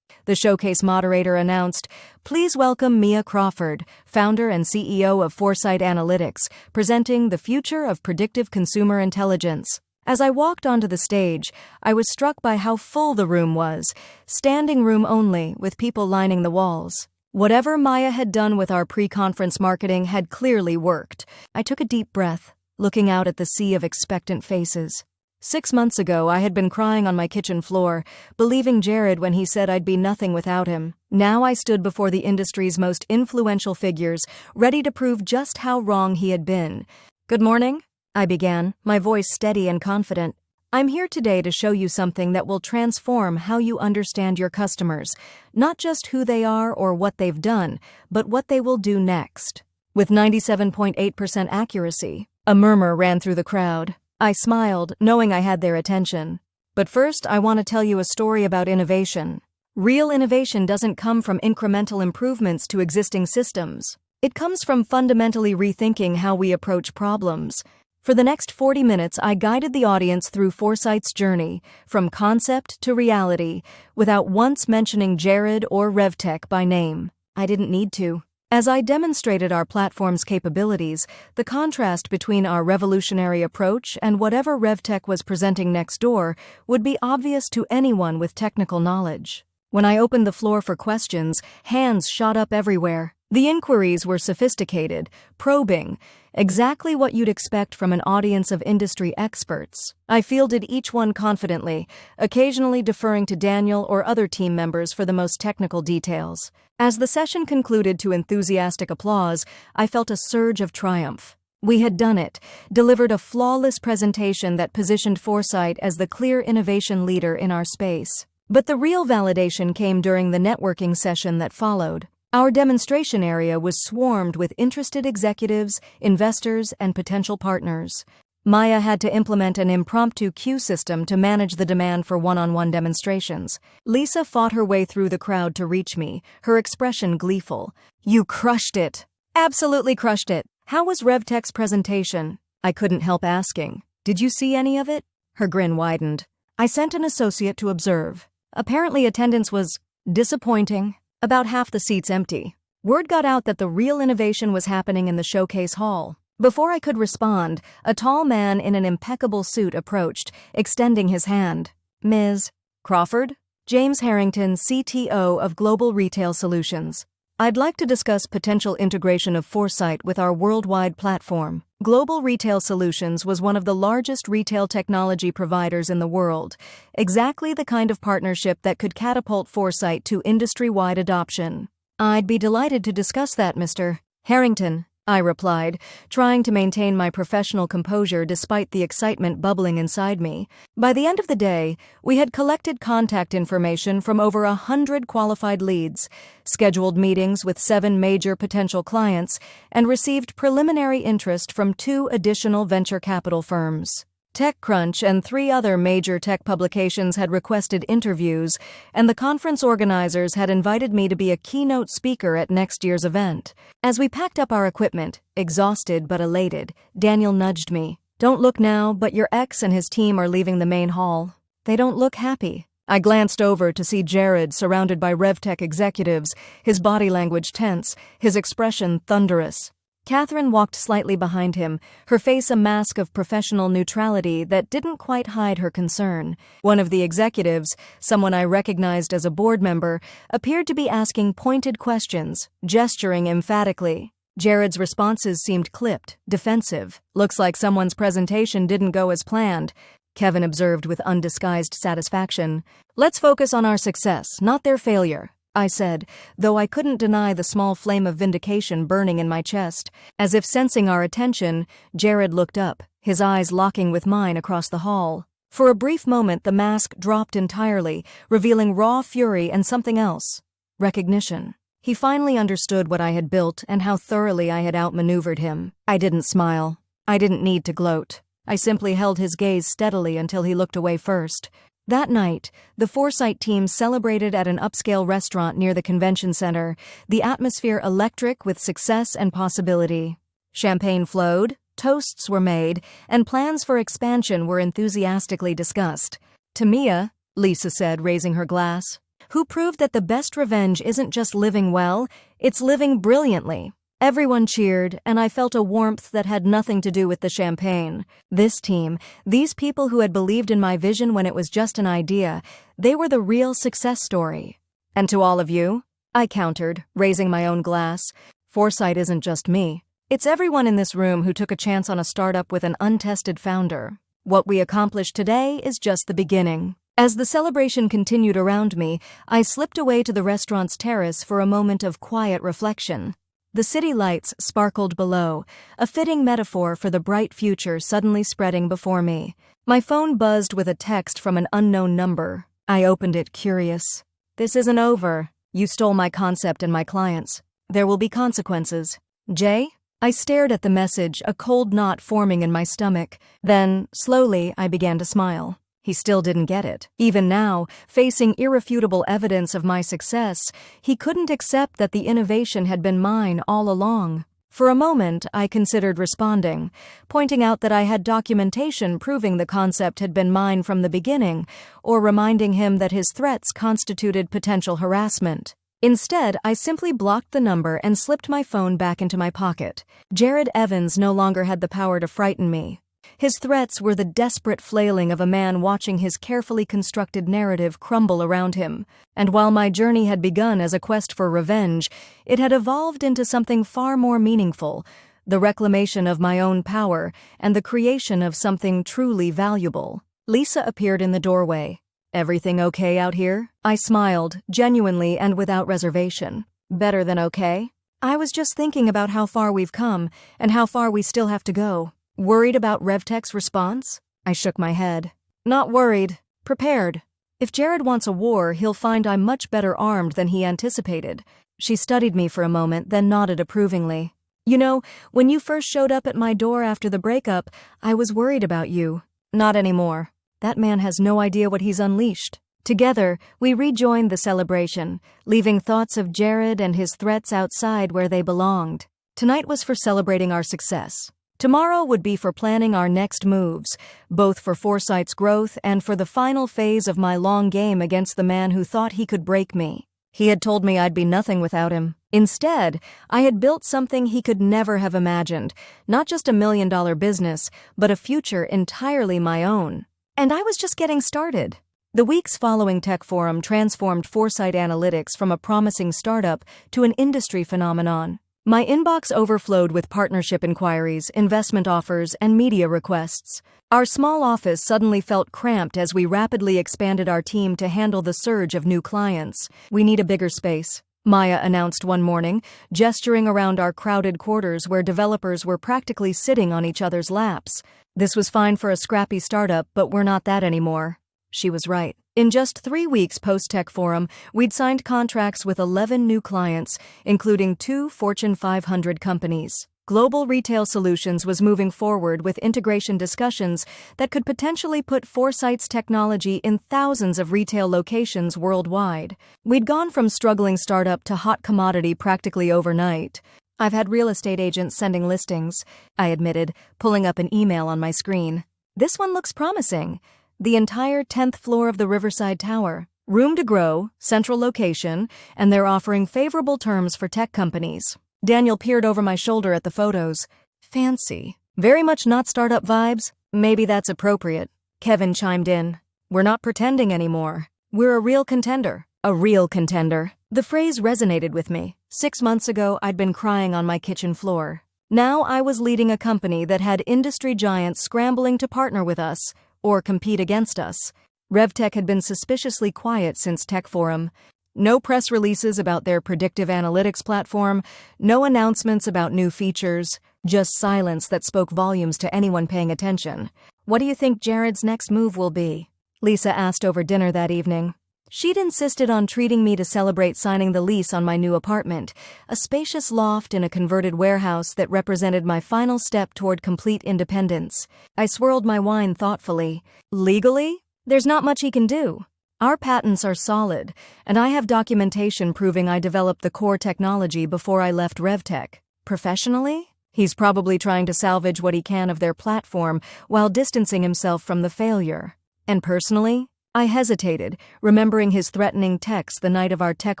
the showcase moderator announced, "please welcome Mia Crawford, founder and CEO of Foresight Analytics, presenting the future of predictive consumer intelligence." As I walked onto the stage, I was struck by how full the room was, standing room only, with people lining the walls. Whatever Maya had done with our pre-conference marketing had clearly worked. I took a deep breath, looking out at the sea of expectant faces. 6 months ago, I had been crying on my kitchen floor, believing Jared when he said I'd be nothing without him. Now I stood before the industry's most influential figures, ready to prove just how wrong he had been. "Good morning," I began, my voice steady and confident. "I'm here today to show you something that will transform how you understand your customers, not just who they are or what they've done, but what they will do next." With 97.8% accuracy, a murmur ran through the crowd. I smiled, knowing I had their attention. "But first, I want to tell you a story about innovation. Real innovation doesn't come from incremental improvements to existing systems. It comes from fundamentally rethinking how we approach problems." For the next 40 minutes, I guided the audience through Foresight's journey, from concept to reality, without once mentioning Jared or RevTech by name. I didn't need to. As I demonstrated our platform's capabilities, the contrast between our revolutionary approach and whatever RevTech was presenting next door would be obvious to anyone with technical knowledge. When I opened the floor for questions, hands shot up everywhere. The inquiries were sophisticated, probing, exactly what you'd expect from an audience of industry experts. I fielded each one confidently, occasionally deferring to Daniel or other team members for the most technical details. As the session concluded to enthusiastic applause, I felt a surge of triumph. We had done it, delivered a flawless presentation that positioned Foresight as the clear innovation leader in our space. But the real validation came during the networking session that followed. Our demonstration area was swarmed with interested executives, investors, and potential partners. Maya had to implement an impromptu queue system to manage the demand for one-on-one demonstrations. Lisa fought her way through the crowd to reach me, her expression gleeful. "You crushed it." "Absolutely crushed it. How was RevTech's presentation?" I couldn't help asking. "Did you see any of it?" Her grin widened. "I sent an associate to observe. Apparently attendance was disappointing. About half the seats empty. Word got out that the real innovation was happening in the showcase hall." Before I could respond, a tall man in an impeccable suit approached, extending his hand. "Ms. Crawford?" "James Harrington, CTO of Global Retail Solutions. I'd like to discuss potential integration of Foresight with our worldwide platform." Global Retail Solutions was one of the largest retail technology providers in the world, exactly the kind of partnership that could catapult Foresight to industry-wide adoption. "I'd be delighted to discuss that, Mr. Harrington," I replied, trying to maintain my professional composure despite the excitement bubbling inside me. By the end of the day, we had collected contact information from over 100 qualified leads, scheduled meetings with 7 major potential clients, and received preliminary interest from 2 additional venture capital firms. TechCrunch and 3 other major tech publications had requested interviews, and the conference organizers had invited me to be a keynote speaker at next year's event. As we packed up our equipment, exhausted but elated, Daniel nudged me. "Don't look now, but your ex and his team are leaving the main hall. They don't look happy." I glanced over to see Jared surrounded by RevTech executives, his body language tense, his expression thunderous. Catherine walked slightly behind him, her face a mask of professional neutrality that didn't quite hide her concern. One of the executives, someone I recognized as a board member, appeared to be asking pointed questions, gesturing emphatically. Jared's responses seemed clipped, defensive. "Looks like someone's presentation didn't go as planned," Kevin observed with undisguised satisfaction. "Let's focus on our success, not their failure," I said, though I couldn't deny the small flame of vindication burning in my chest. As if sensing our attention, Jared looked up, his eyes locking with mine across the hall. For a brief moment the mask dropped entirely, revealing raw fury and something else. Recognition. He finally understood what I had built and how thoroughly I had outmaneuvered him. I didn't smile. I didn't need to gloat. I simply held his gaze steadily until he looked away first. That night, the Foresight team celebrated at an upscale restaurant near the convention center, the atmosphere electric with success and possibility. Champagne flowed, toasts were made, and plans for expansion were enthusiastically discussed. "To Mia," Lisa said, raising her glass, "who proved that the best revenge isn't just living well, it's living brilliantly." Everyone cheered, and I felt a warmth that had nothing to do with the champagne. This team, these people who had believed in my vision when it was just an idea, they were the real success story. "And to all of you," I countered, raising my own glass, "Foresight isn't just me. It's everyone in this room who took a chance on a startup with an untested founder. What we accomplished today is just the beginning." As the celebration continued around me, I slipped away to the restaurant's terrace for a moment of quiet reflection. The city lights sparkled below, a fitting metaphor for the bright future suddenly spreading before me. My phone buzzed with a text from an unknown number. I opened it, curious. "This isn't over. You stole my concept and my clients. There will be consequences. Jay?" I stared at the message, a cold knot forming in my stomach. Then, slowly, I began to smile. He still didn't get it. Even now, facing irrefutable evidence of my success, he couldn't accept that the innovation had been mine all along. For a moment, I considered responding, pointing out that I had documentation proving the concept had been mine from the beginning, or reminding him that his threats constituted potential harassment. Instead, I simply blocked the number and slipped my phone back into my pocket. Jared Evans no longer had the power to frighten me. His threats were the desperate flailing of a man watching his carefully constructed narrative crumble around him. And while my journey had begun as a quest for revenge, it had evolved into something far more meaningful: the reclamation of my own power and the creation of something truly valuable. Lisa appeared in the doorway. "Everything okay out here?" I smiled, genuinely and without reservation. "Better than okay. I was just thinking about how far we've come and how far we still have to go." "Worried about RevTech's response?" I shook my head. "Not worried. Prepared. If Jared wants a war, he'll find I'm much better armed than he anticipated." She studied me for a moment, then nodded approvingly. "You know, when you first showed up at my door after the breakup, I was worried about you. Not anymore. That man has no idea what he's unleashed." Together, we rejoined the celebration, leaving thoughts of Jared and his threats outside where they belonged. Tonight was for celebrating our success. Tomorrow would be for planning our next moves, both for Foresight's growth and for the final phase of my long game against the man who thought he could break me. He had told me I'd be nothing without him. Instead, I had built something he could never have imagined, not just a $1 million business, but a future entirely my own. And I was just getting started. The weeks following Tech Forum transformed Foresight Analytics from a promising startup to an industry phenomenon. My inbox overflowed with partnership inquiries, investment offers, and media requests. Our small office suddenly felt cramped as we rapidly expanded our team to handle the surge of new clients. "We need a bigger space," Maya announced one morning, gesturing around our crowded quarters where developers were practically sitting on each other's laps. This was fine for a scrappy startup, but we're not that anymore. She was right. In just 3 weeks post-Tech Forum, we'd signed contracts with 11 new clients, including 2 Fortune 500 companies. Global Retail Solutions was moving forward with integration discussions that could potentially put Foresight's technology in thousands of retail locations worldwide. We'd gone from struggling startup to hot commodity practically overnight. "I've had real estate agents sending listings," I admitted, pulling up an email on my screen. "This one looks promising. The entire 10th floor of the Riverside Tower. Room to grow, central location, and they're offering favorable terms for tech companies." Daniel peered over my shoulder at the photos. "Fancy. Very much not startup vibes? Maybe that's appropriate." Kevin chimed in. "We're not pretending anymore. We're a real contender." A real contender. The phrase resonated with me. 6 months ago, I'd been crying on my kitchen floor. Now I was leading a company that had industry giants scrambling to partner with us, or compete against us. RevTech had been suspiciously quiet since Tech Forum. No press releases about their predictive analytics platform, no announcements about new features, just silence that spoke volumes to anyone paying attention. "What do you think Jared's next move will be?" Lisa asked over dinner that evening. She'd insisted on treating me to celebrate signing the lease on my new apartment, a spacious loft in a converted warehouse that represented my final step toward complete independence. I swirled my wine thoughtfully. "Legally? There's not much he can do. Our patents are solid, and I have documentation proving I developed the core technology before I left RevTech. Professionally? He's probably trying to salvage what he can of their platform while distancing himself from the failure. And personally?" I hesitated, remembering his threatening text the night of our Tech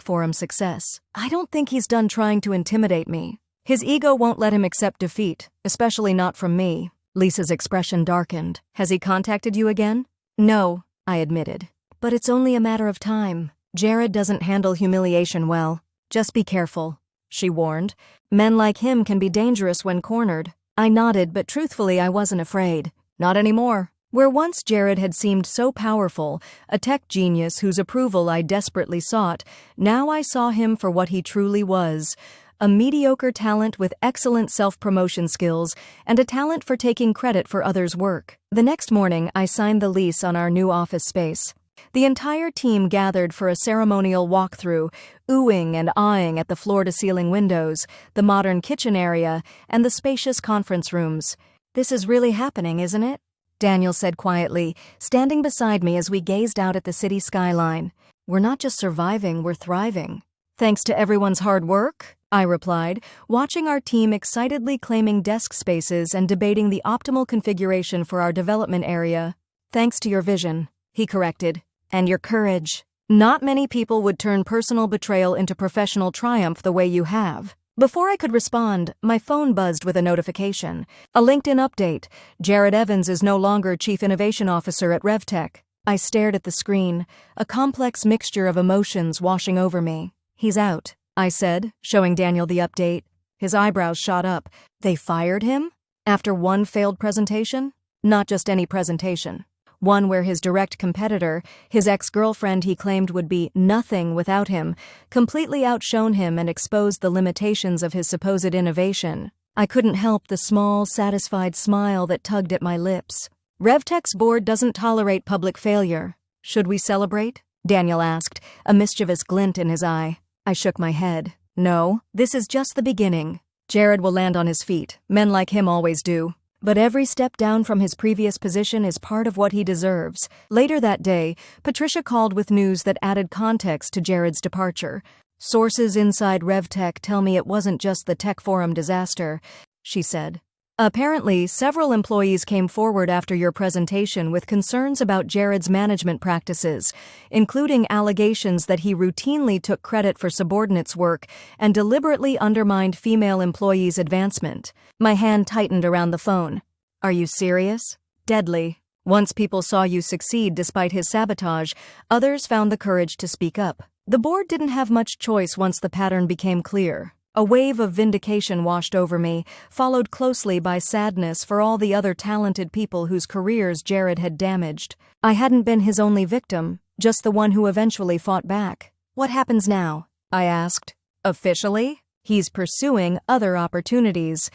Forum success. "I don't think he's done trying to intimidate me. His ego won't let him accept defeat, especially not from me." Lisa's expression darkened. "Has he contacted you again?" "No," I admitted. "But it's only a matter of time. Jared doesn't handle humiliation well. Just be careful," she warned. "Men like him can be dangerous when cornered." I nodded, but truthfully I wasn't afraid. Not anymore. Where once Jared had seemed so powerful, a tech genius whose approval I desperately sought, now I saw him for what he truly was: a mediocre talent with excellent self-promotion skills and a talent for taking credit for others' work. The next morning, I signed the lease on our new office space. The entire team gathered for a ceremonial walkthrough, oohing and aahing at the floor-to-ceiling windows, the modern kitchen area, and the spacious conference rooms. "This is really happening, isn't it?" Daniel said quietly, standing beside me as we gazed out at the city skyline. "We're not just surviving, we're thriving." "Thanks to everyone's hard work," I replied, watching our team excitedly claiming desk spaces and debating the optimal configuration for our development area. "Thanks to your vision," he corrected, "and your courage. Not many people would turn personal betrayal into professional triumph the way you have." Before I could respond, my phone buzzed with a notification. A LinkedIn update. Jared Evans is no longer Chief Innovation Officer at RevTech. I stared at the screen, a complex mixture of emotions washing over me. He's out, I said, showing Daniel the update. His eyebrows shot up. They fired him? After one failed presentation? Not just any presentation. One where his direct competitor, his ex-girlfriend he claimed would be nothing without him, completely outshone him and exposed the limitations of his supposed innovation. I couldn't help the small, satisfied smile that tugged at my lips. RevTech's board doesn't tolerate public failure. Should we celebrate? Daniel asked, a mischievous glint in his eye. I shook my head. No, this is just the beginning. Jared will land on his feet. Men like him always do. But every step down from his previous position is part of what he deserves. Later that day, Patricia called with news that added context to Jared's departure. Sources inside RevTech tell me it wasn't just the Tech Forum disaster, she said. Apparently, several employees came forward after your presentation with concerns about Jared's management practices, including allegations that he routinely took credit for subordinates' work and deliberately undermined female employees' advancement. My hand tightened around the phone. Are you serious? Deadly. Once people saw you succeed despite his sabotage, others found the courage to speak up. The board didn't have much choice once the pattern became clear. A wave of vindication washed over me, followed closely by sadness for all the other talented people whose careers Jared had damaged. I hadn't been his only victim, just the one who eventually fought back. What happens now? I asked. Officially? He's pursuing other opportunities.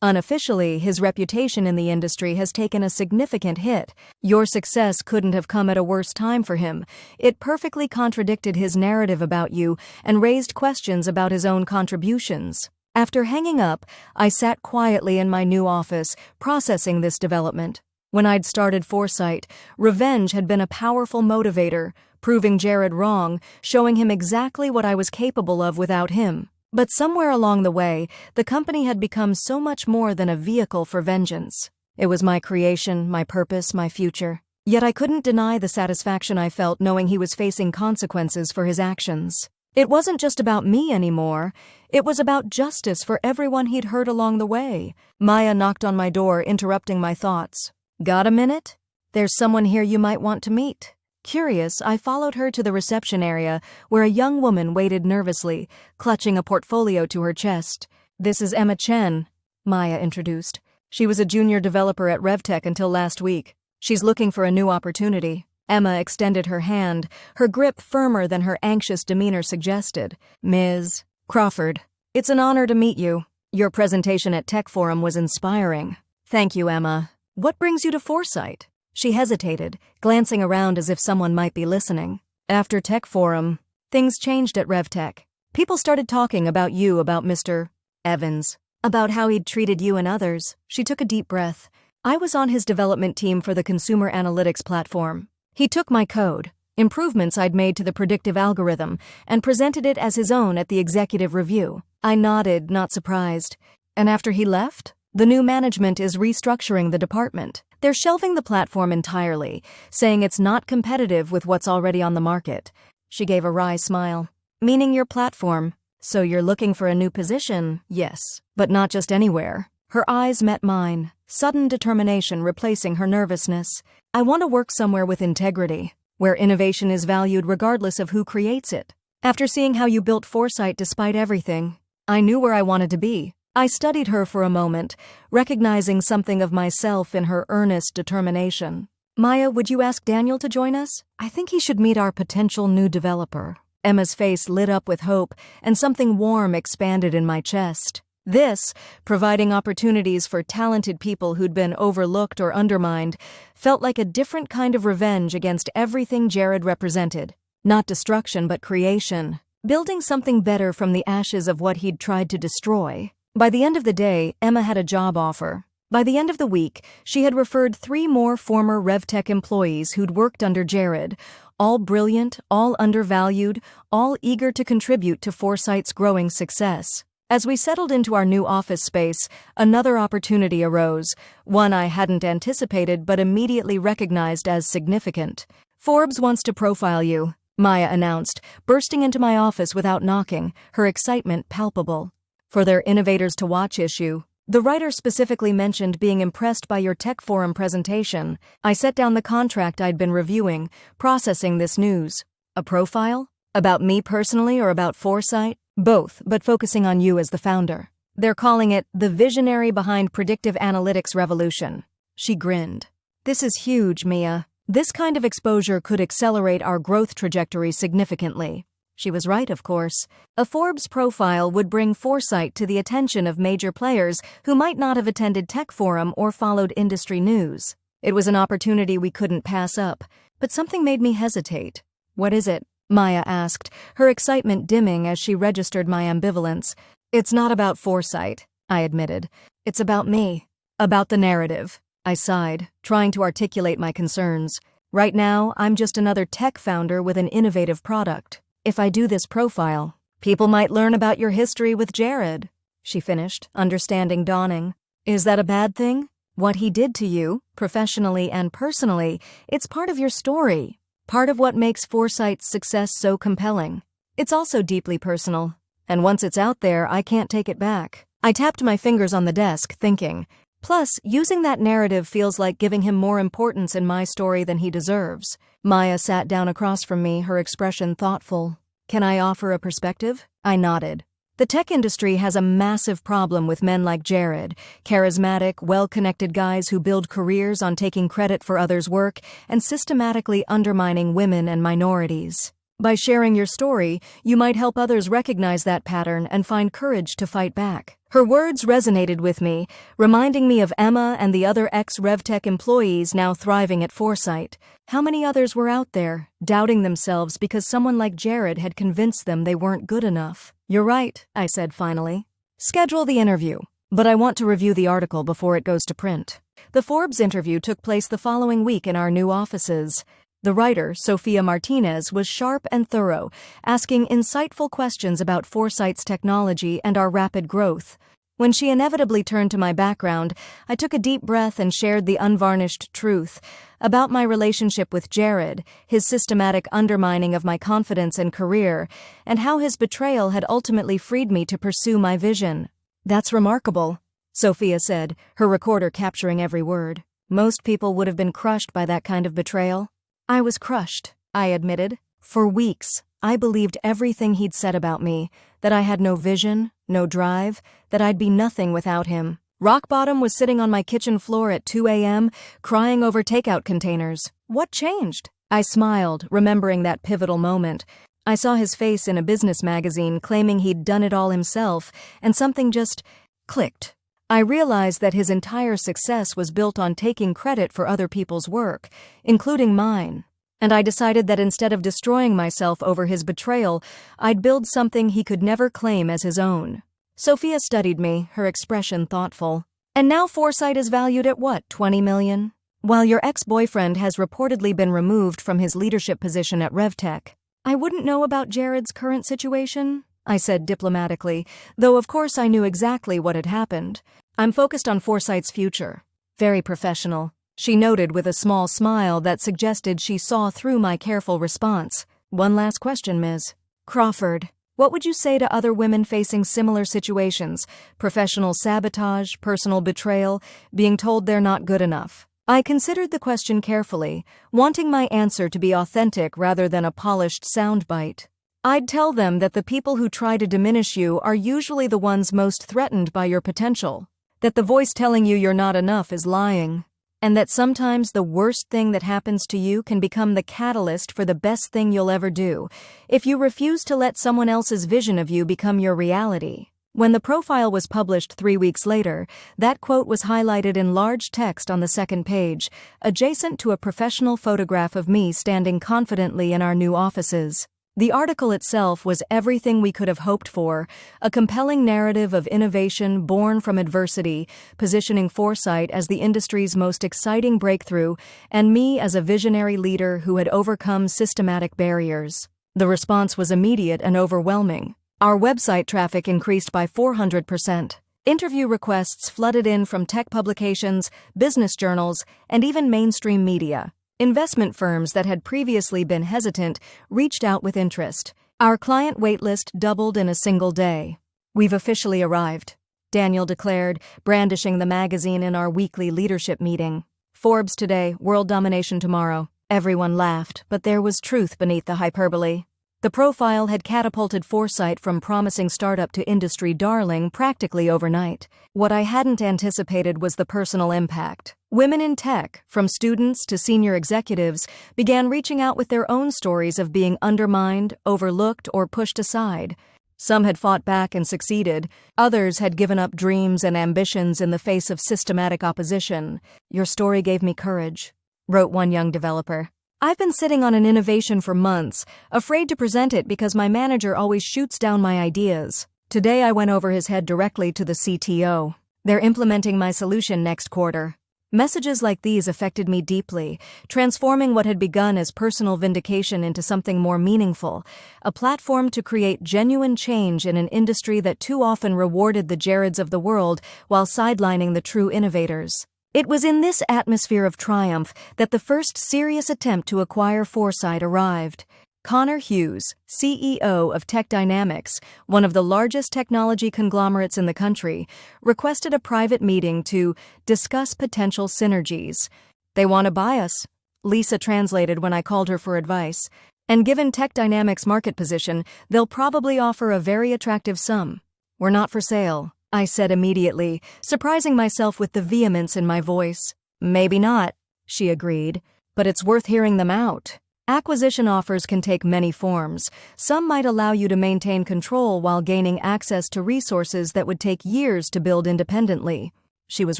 Unofficially, his reputation in the industry has taken a significant hit. Your success couldn't have come at a worse time for him. It perfectly contradicted his narrative about you and raised questions about his own contributions. After hanging up, I sat quietly in my new office, processing this development. When I'd started Foresight, revenge had been a powerful motivator, proving Jared wrong, showing him exactly what I was capable of without him. But somewhere along the way, the company had become so much more than a vehicle for vengeance. It was my creation, my purpose, my future. Yet I couldn't deny the satisfaction I felt knowing he was facing consequences for his actions. It wasn't just about me anymore. It was about justice for everyone he'd hurt along the way. Maya knocked on my door, interrupting my thoughts. Got a minute? There's someone here you might want to meet. Curious, I followed her to the reception area, where a young woman waited nervously, clutching a portfolio to her chest. This is Emma Chen, Maya introduced. She was a junior developer at RevTech until last week. She's looking for a new opportunity. Emma extended her hand, her grip firmer than her anxious demeanor suggested. Ms. Crawford, it's an honor to meet you. Your presentation at Tech Forum was inspiring. Thank you, Emma. What brings you to Foresight? She hesitated, glancing around as if someone might be listening. After Tech Forum, things changed at RevTech. People started talking about you, about Mr. Evans, about how he'd treated you and others. She took a deep breath. I was on his development team for the consumer analytics platform. He took my code, improvements I'd made to the predictive algorithm, and presented it as his own at the executive review. I nodded, not surprised. And after he left? The new management is restructuring the department. They're shelving the platform entirely, saying it's not competitive with what's already on the market. She gave a wry smile. Meaning your platform. So you're looking for a new position? Yes. But not just anywhere. Her eyes met mine, sudden determination replacing her nervousness. I want to work somewhere with integrity, where innovation is valued regardless of who creates it. After seeing how you built Foresight despite everything, I knew where I wanted to be. I studied her for a moment, recognizing something of myself in her earnest determination. Maya, would you ask Daniel to join us? I think he should meet our potential new developer. Emma's face lit up with hope, and something warm expanded in my chest. This, providing opportunities for talented people who'd been overlooked or undermined, felt like a different kind of revenge against everything Jared represented. Not destruction, but creation. Building something better from the ashes of what he'd tried to destroy. By the end of the day, Emma had a job offer. By the end of the week, she had referred 3 more former RevTech employees who'd worked under Jared, all brilliant, all undervalued, all eager to contribute to Foresight's growing success. As we settled into our new office space, another opportunity arose, one I hadn't anticipated but immediately recognized as significant. Forbes wants to profile you, Maya announced, bursting into my office without knocking, her excitement palpable. for their Innovators to Watch issue. The writer specifically mentioned being impressed by your Tech Forum presentation. I set down the contract I'd been reviewing, processing this news. A profile? About me personally or about Foresight? Both, but focusing on you as the founder. They're calling it the visionary behind predictive analytics revolution. She grinned. This is huge, Mia. This kind of exposure could accelerate our growth trajectory significantly. She was right, of course. A Forbes profile would bring Foresight to the attention of major players who might not have attended Tech Forum or followed industry news. It was an opportunity we couldn't pass up, but something made me hesitate. What is it? Maya asked, her excitement dimming as she registered my ambivalence. It's not about Foresight, I admitted. It's about me. About the narrative. I sighed, trying to articulate my concerns. Right now, I'm just another tech founder with an innovative product. If I do this profile, people might learn about your history with Jared, she finished, understanding dawning. Is that a bad thing? What he did to you, professionally and personally, it's part of your story. Part of what makes Foresight's success so compelling. It's also deeply personal. And once it's out there, I can't take it back. I tapped my fingers on the desk, thinking. Plus, using that narrative feels like giving him more importance in my story than he deserves. Maya sat down across from me, her expression thoughtful. Can I offer a perspective? I nodded. The tech industry has a massive problem with men like Jared, charismatic, well-connected guys who build careers on taking credit for others' work and systematically undermining women and minorities. By sharing your story, you might help others recognize that pattern and find courage to fight back. Her words resonated with me, reminding me of Emma and the other ex-RevTech employees now thriving at Foresight. How many others were out there, doubting themselves because someone like Jared had convinced them they weren't good enough? You're right, I said finally. Schedule the interview, but I want to review the article before it goes to print. The Forbes interview took place the following week in our new offices. The writer, Sophia Martinez, was sharp and thorough, asking insightful questions about Foresight's technology and our rapid growth. When she inevitably turned to my background, I took a deep breath and shared the unvarnished truth about my relationship with Jared, his systematic undermining of my confidence and career, and how his betrayal had ultimately freed me to pursue my vision. That's remarkable, Sophia said, her recorder capturing every word. Most people would have been crushed by that kind of betrayal. I was crushed, I admitted. For weeks, I believed everything he'd said about me, that I had no vision, no drive, that I'd be nothing without him. Rock Bottom was sitting on my kitchen floor at 2 a.m., crying over takeout containers. What changed? I smiled, remembering that pivotal moment. I saw his face in a business magazine claiming he'd done it all himself, and something just clicked. I realized that his entire success was built on taking credit for other people's work, including mine. And I decided that instead of destroying myself over his betrayal, I'd build something he could never claim as his own. Sophia studied me, her expression thoughtful. And now Foresight is valued at what, $20 million? While your ex-boyfriend has reportedly been removed from his leadership position at RevTech. I wouldn't know about Jared's current situation, I said diplomatically, though of course I knew exactly what had happened. I'm focused on Foresight's future. Very professional, she noted with a small smile that suggested she saw through my careful response. One last question, Ms. Crawford. What would you say to other women facing similar situations? Professional sabotage, personal betrayal, being told they're not good enough? I considered the question carefully, wanting my answer to be authentic rather than a polished soundbite. I'd tell them that the people who try to diminish you are usually the ones most threatened by your potential, that the voice telling you you're not enough is lying, and that sometimes the worst thing that happens to you can become the catalyst for the best thing you'll ever do, if you refuse to let someone else's vision of you become your reality. When the profile was published 3 weeks later, that quote was highlighted in large text on the second page, adjacent to a professional photograph of me standing confidently in our new offices. The article itself was everything we could have hoped for, a compelling narrative of innovation born from adversity, positioning Foresight as the industry's most exciting breakthrough, and me as a visionary leader who had overcome systematic barriers. The response was immediate and overwhelming. Our website traffic increased by 400%. Interview requests flooded in from tech publications, business journals, and even mainstream media. Investment firms that had previously been hesitant reached out with interest. Our client waitlist doubled in a single day. "We've officially arrived," Daniel declared, brandishing the magazine in our weekly leadership meeting. "Forbes today, world domination tomorrow." Everyone laughed, but there was truth beneath the hyperbole. The profile had catapulted Foresight from promising startup to industry darling practically overnight. What I hadn't anticipated was the personal impact. Women in tech, from students to senior executives, began reaching out with their own stories of being undermined, overlooked, or pushed aside. Some had fought back and succeeded. Others had given up dreams and ambitions in the face of systematic opposition. "Your story gave me courage," wrote one young developer. "I've been sitting on an innovation for months, afraid to present it because my manager always shoots down my ideas. Today I went over his head directly to the CTO. They're implementing my solution next quarter." Messages like these affected me deeply, transforming what had begun as personal vindication into something more meaningful, a platform to create genuine change in an industry that too often rewarded the Jareds of the world while sidelining the true innovators. It was in this atmosphere of triumph that the first serious attempt to acquire Foresight arrived. Connor Hughes, CEO of Tech Dynamics, one of the largest technology conglomerates in the country, requested a private meeting to discuss potential synergies. "They want to buy us," Lisa translated when I called her for advice. "And given Tech Dynamics' market position, they'll probably offer a very attractive sum." "We're not for sale," I said immediately, surprising myself with the vehemence in my voice. "Maybe not," she agreed, "but it's worth hearing them out. Acquisition offers can take many forms. Some might allow you to maintain control while gaining access to resources that would take years to build independently." She was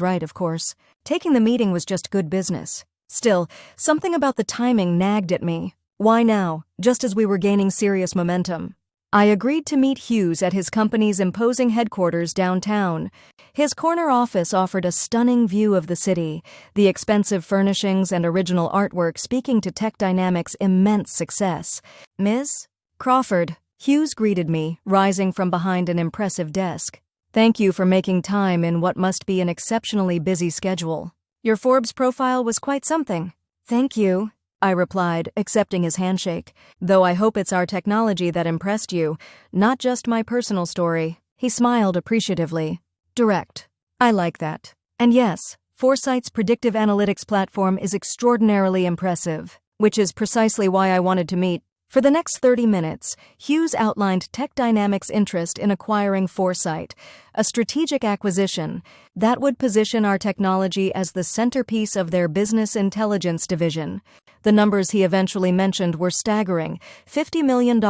right, of course. Taking the meeting was just good business. Still, something about the timing nagged at me. Why now, just as we were gaining serious momentum? I agreed to meet Hughes at his company's imposing headquarters downtown. His corner office offered a stunning view of the city, the expensive furnishings and original artwork speaking to Tech Dynamics' immense success. "Ms. Crawford," Hughes greeted me, rising from behind an impressive desk. "Thank you for making time in what must be an exceptionally busy schedule. Your Forbes profile was quite something." "Thank you," I replied, accepting his handshake. "Though I hope it's our technology that impressed you, not just my personal story." He smiled appreciatively. "Direct. I like that. And yes, Foresight's predictive analytics platform is extraordinarily impressive, which is precisely why I wanted to meet." For the next 30 minutes, Hughes outlined Tech Dynamics' interest in acquiring Foresight, a strategic acquisition that would position our technology as the centerpiece of their business intelligence division. The numbers he eventually mentioned were staggering: $50 million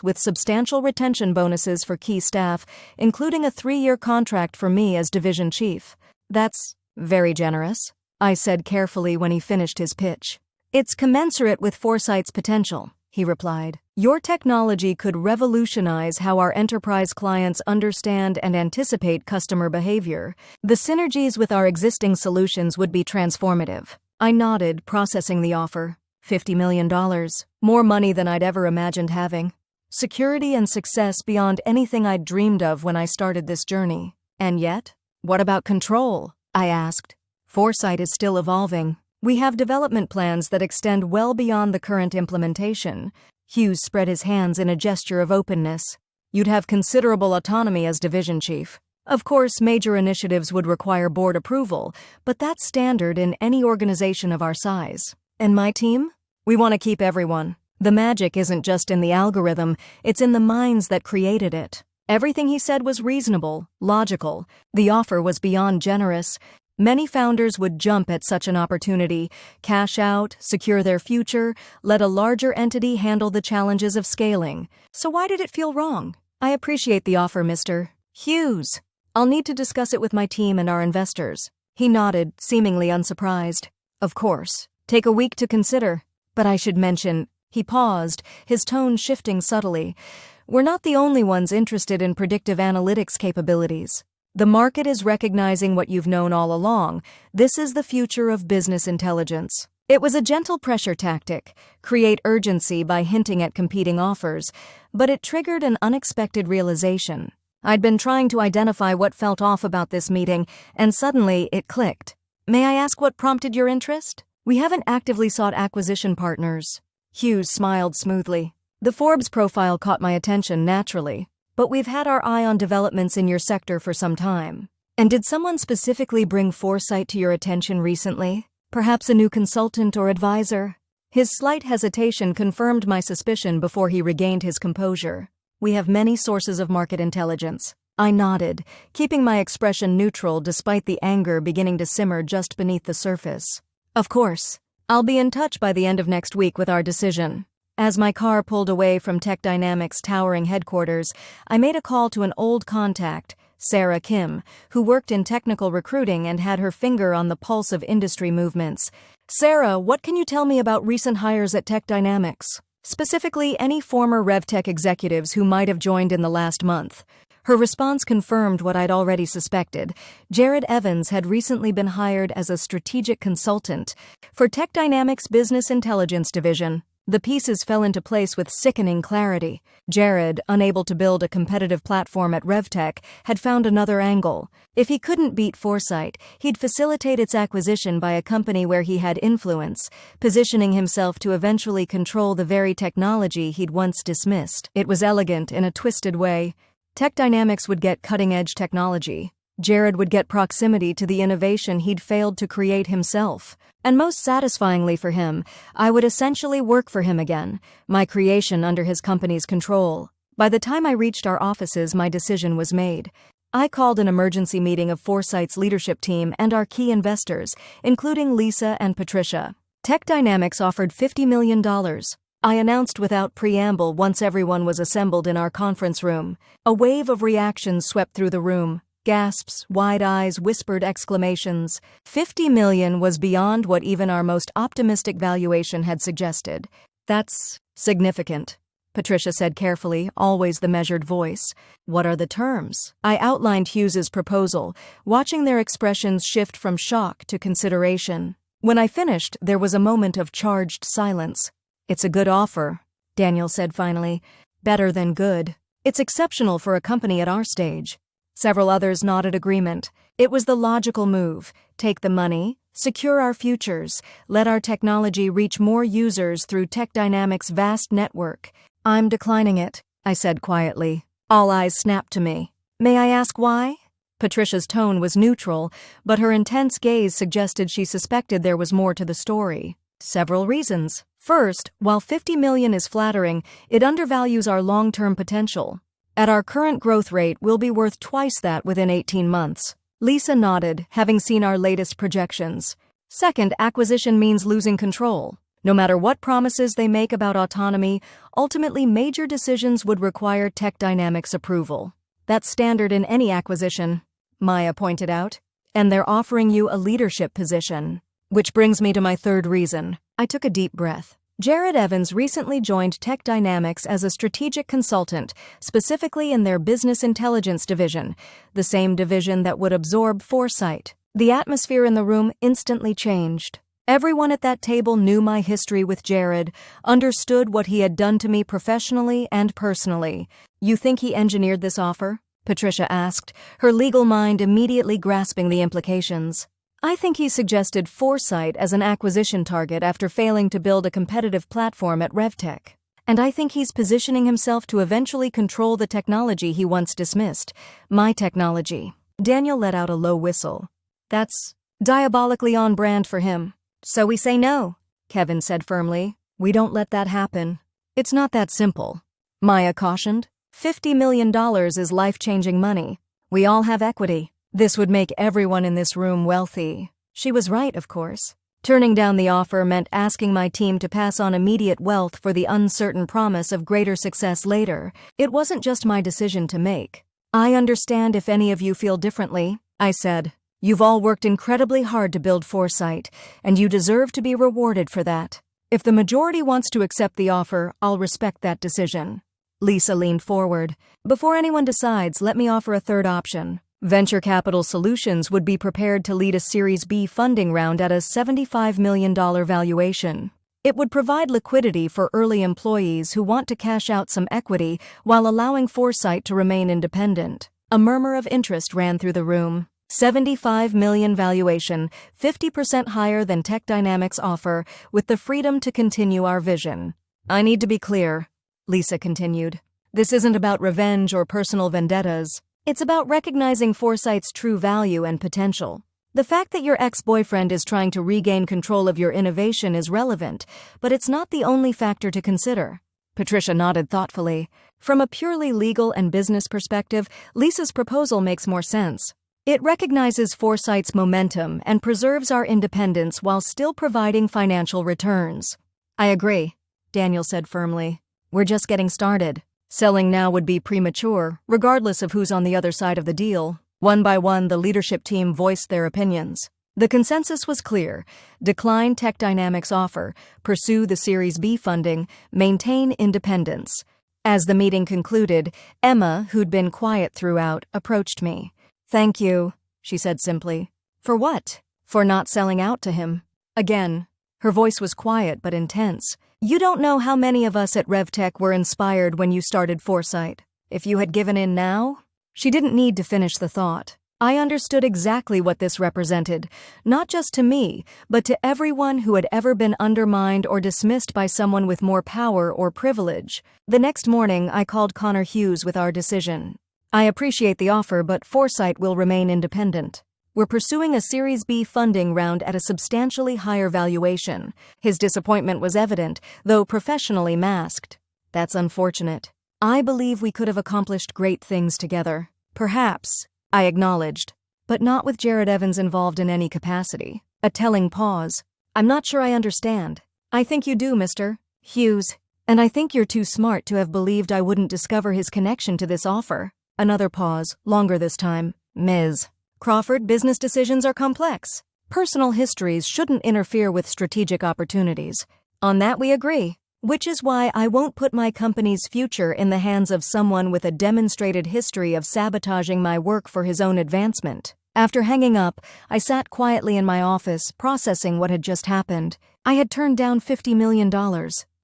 with substantial retention bonuses for key staff, including a 3-year contract for me as division chief. "That's very generous," I said carefully when he finished his pitch. "It's commensurate with Foresight's potential," he replied. "Your technology could revolutionize how our enterprise clients understand and anticipate customer behavior. The synergies with our existing solutions would be transformative." I nodded, processing the offer. $50 million. More money than I'd ever imagined having. Security and success beyond anything I'd dreamed of when I started this journey. And yet, what about control? I asked. Foresight is still evolving. We have development plans that extend well beyond the current implementation. Hughes spread his hands in a gesture of openness. You'd have considerable autonomy as division chief. Of course, major initiatives would require board approval, but that's standard in any organization of our size. And my team? We want to keep everyone. The magic isn't just in the algorithm, it's in the minds that created it. Everything he said was reasonable, logical. The offer was beyond generous. Many founders would jump at such an opportunity, cash out, secure their future, let a larger entity handle the challenges of scaling. So why did it feel wrong? I appreciate the offer, Mr. Hughes. I'll need to discuss it with my team and our investors. He nodded, seemingly unsurprised. Of course. Take a week to consider. But I should mention, he paused, his tone shifting subtly. We're not the only ones interested in predictive analytics capabilities. The market is recognizing what you've known all along. This is the future of business intelligence. It was a gentle pressure tactic, create urgency by hinting at competing offers, but it triggered an unexpected realization. I'd been trying to identify what felt off about this meeting, and suddenly it clicked. May I ask what prompted your interest? We haven't actively sought acquisition partners. Hughes smiled smoothly. The Forbes profile caught my attention naturally. but we've had our eye on developments in your sector for some time. And did someone specifically bring Foresight to your attention recently? Perhaps a new consultant or advisor? His slight hesitation confirmed my suspicion before he regained his composure. We have many sources of market intelligence. I nodded, keeping my expression neutral despite the anger beginning to simmer just beneath the surface. Of course. I'll be in touch by the end of next week with our decision. As my car pulled away from Tech Dynamics' towering headquarters, I made a call to an old contact, Sarah Kim, who worked in technical recruiting and had her finger on the pulse of industry movements. Sarah, what can you tell me about recent hires at Tech Dynamics? Specifically, any former RevTech executives who might have joined in the last month. Her response confirmed what I'd already suspected. Jared Evans had recently been hired as a strategic consultant for Tech Dynamics' Business Intelligence Division. The pieces fell into place with sickening clarity. Jared, unable to build a competitive platform at RevTech, had found another angle. If he couldn't beat Foresight, he'd facilitate its acquisition by a company where he had influence, positioning himself to eventually control the very technology he'd once dismissed. It was elegant in a twisted way. Tech Dynamics would get cutting-edge technology. Jared would get proximity to the innovation he'd failed to create himself. And most satisfyingly for him, I would essentially work for him again, my creation under his company's control. By the time I reached our offices, my decision was made. I called an emergency meeting of Foresight's leadership team and our key investors, including Lisa and Patricia. Tech Dynamics offered $50 million. I announced without preamble once everyone was assembled in our conference room. A wave of reactions swept through the room. Gasps, wide eyes, whispered exclamations. $50 million was beyond what even our most optimistic valuation had suggested. That's significant, Patricia said carefully, always the measured voice. What are the terms? I outlined Hughes's proposal, watching their expressions shift from shock to consideration. When I finished, there was a moment of charged silence. It's a good offer, Daniel said finally. Better than good. It's exceptional for a company at our stage. Several others nodded agreement. It was the logical move. Take the money, secure our futures, let our technology reach more users through Tech Dynamics' vast network. I'm declining it, I said quietly. All eyes snapped to me. May I ask why? Patricia's tone was neutral, but her intense gaze suggested she suspected there was more to the story. Several reasons. First, while $50 million is flattering, it undervalues our long-term potential. At our current growth rate, we'll be worth twice that within 18 months. Lisa nodded, having seen our latest projections. Second, acquisition means losing control. No matter what promises they make about autonomy, ultimately major decisions would require Tech Dynamics approval. That's standard in any acquisition, Maya pointed out. And they're offering you a leadership position. Which brings me to my third reason. I took a deep breath. Jared Evans recently joined Tech Dynamics as a strategic consultant, specifically in their Business Intelligence Division, the same division that would absorb Foresight. The atmosphere in the room instantly changed. Everyone at that table knew my history with Jared, understood what he had done to me professionally and personally. You think he engineered this offer? Patricia asked, her legal mind immediately grasping the implications. I think he suggested Foresight as an acquisition target after failing to build a competitive platform at RevTech. And I think he's positioning himself to eventually control the technology he once dismissed, my technology. Daniel let out a low whistle. That's diabolically on brand for him. So we say no, Kevin said firmly. We don't let that happen. It's not that simple, Maya cautioned. $50 million is life-changing money. We all have equity. This would make everyone in this room wealthy. She was right, of course. Turning down the offer meant asking my team to pass on immediate wealth for the uncertain promise of greater success later. It wasn't just my decision to make. I understand if any of you feel differently, I said. You've all worked incredibly hard to build Foresight, and you deserve to be rewarded for that. If the majority wants to accept the offer, I'll respect that decision. Lisa leaned forward. Before anyone decides, let me offer a third option. Venture Capital Solutions would be prepared to lead a Series B funding round at a $75 million valuation. It would provide liquidity for early employees who want to cash out some equity while allowing Foresight to remain independent. A murmur of interest ran through the room. $75 million valuation, 50% higher than Tech Dynamics' offer, with the freedom to continue our vision. I need to be clear, Lisa continued. This isn't about revenge or personal vendettas. It's about recognizing Foresight's true value and potential. The fact that your ex-boyfriend is trying to regain control of your innovation is relevant, but it's not the only factor to consider. Patricia nodded thoughtfully. From a purely legal and business perspective, Lisa's proposal makes more sense. It recognizes Foresight's momentum and preserves our independence while still providing financial returns. I agree, Daniel said firmly. We're just getting started. Selling now would be premature, regardless of who's on the other side of the deal. One by one, the leadership team voiced their opinions. The consensus was clear: decline Tech Dynamics' offer, pursue the Series B funding, maintain independence. As the meeting concluded, Emma, who'd been quiet throughout, approached me. "Thank you," she said simply. "For what?" "For not selling out to him." Again, her voice was quiet but intense. "You don't know how many of us at RevTech were inspired when you started Foresight. If you had given in now..." She didn't need to finish the thought. I understood exactly what this represented, not just to me, but to everyone who had ever been undermined or dismissed by someone with more power or privilege. The next morning, I called Connor Hughes with our decision. "I appreciate the offer, but Foresight will remain independent. We're pursuing a Series B funding round at a substantially higher valuation." His disappointment was evident, though professionally masked. "That's unfortunate. I believe we could have accomplished great things together." "Perhaps," I acknowledged, "but not with Jared Evans involved in any capacity." A telling pause. "I'm not sure I understand." "I think you do, Mr. Hughes. And I think you're too smart to have believed I wouldn't discover his connection to this offer." Another pause, longer this time. "Ms. Crawford, business decisions are complex. Personal histories shouldn't interfere with strategic opportunities. On that we agree. Which is why I won't put my company's future in the hands of someone with a demonstrated history of sabotaging my work for his own advancement." After hanging up, I sat quietly in my office, processing what had just happened. I had turned down $50 million,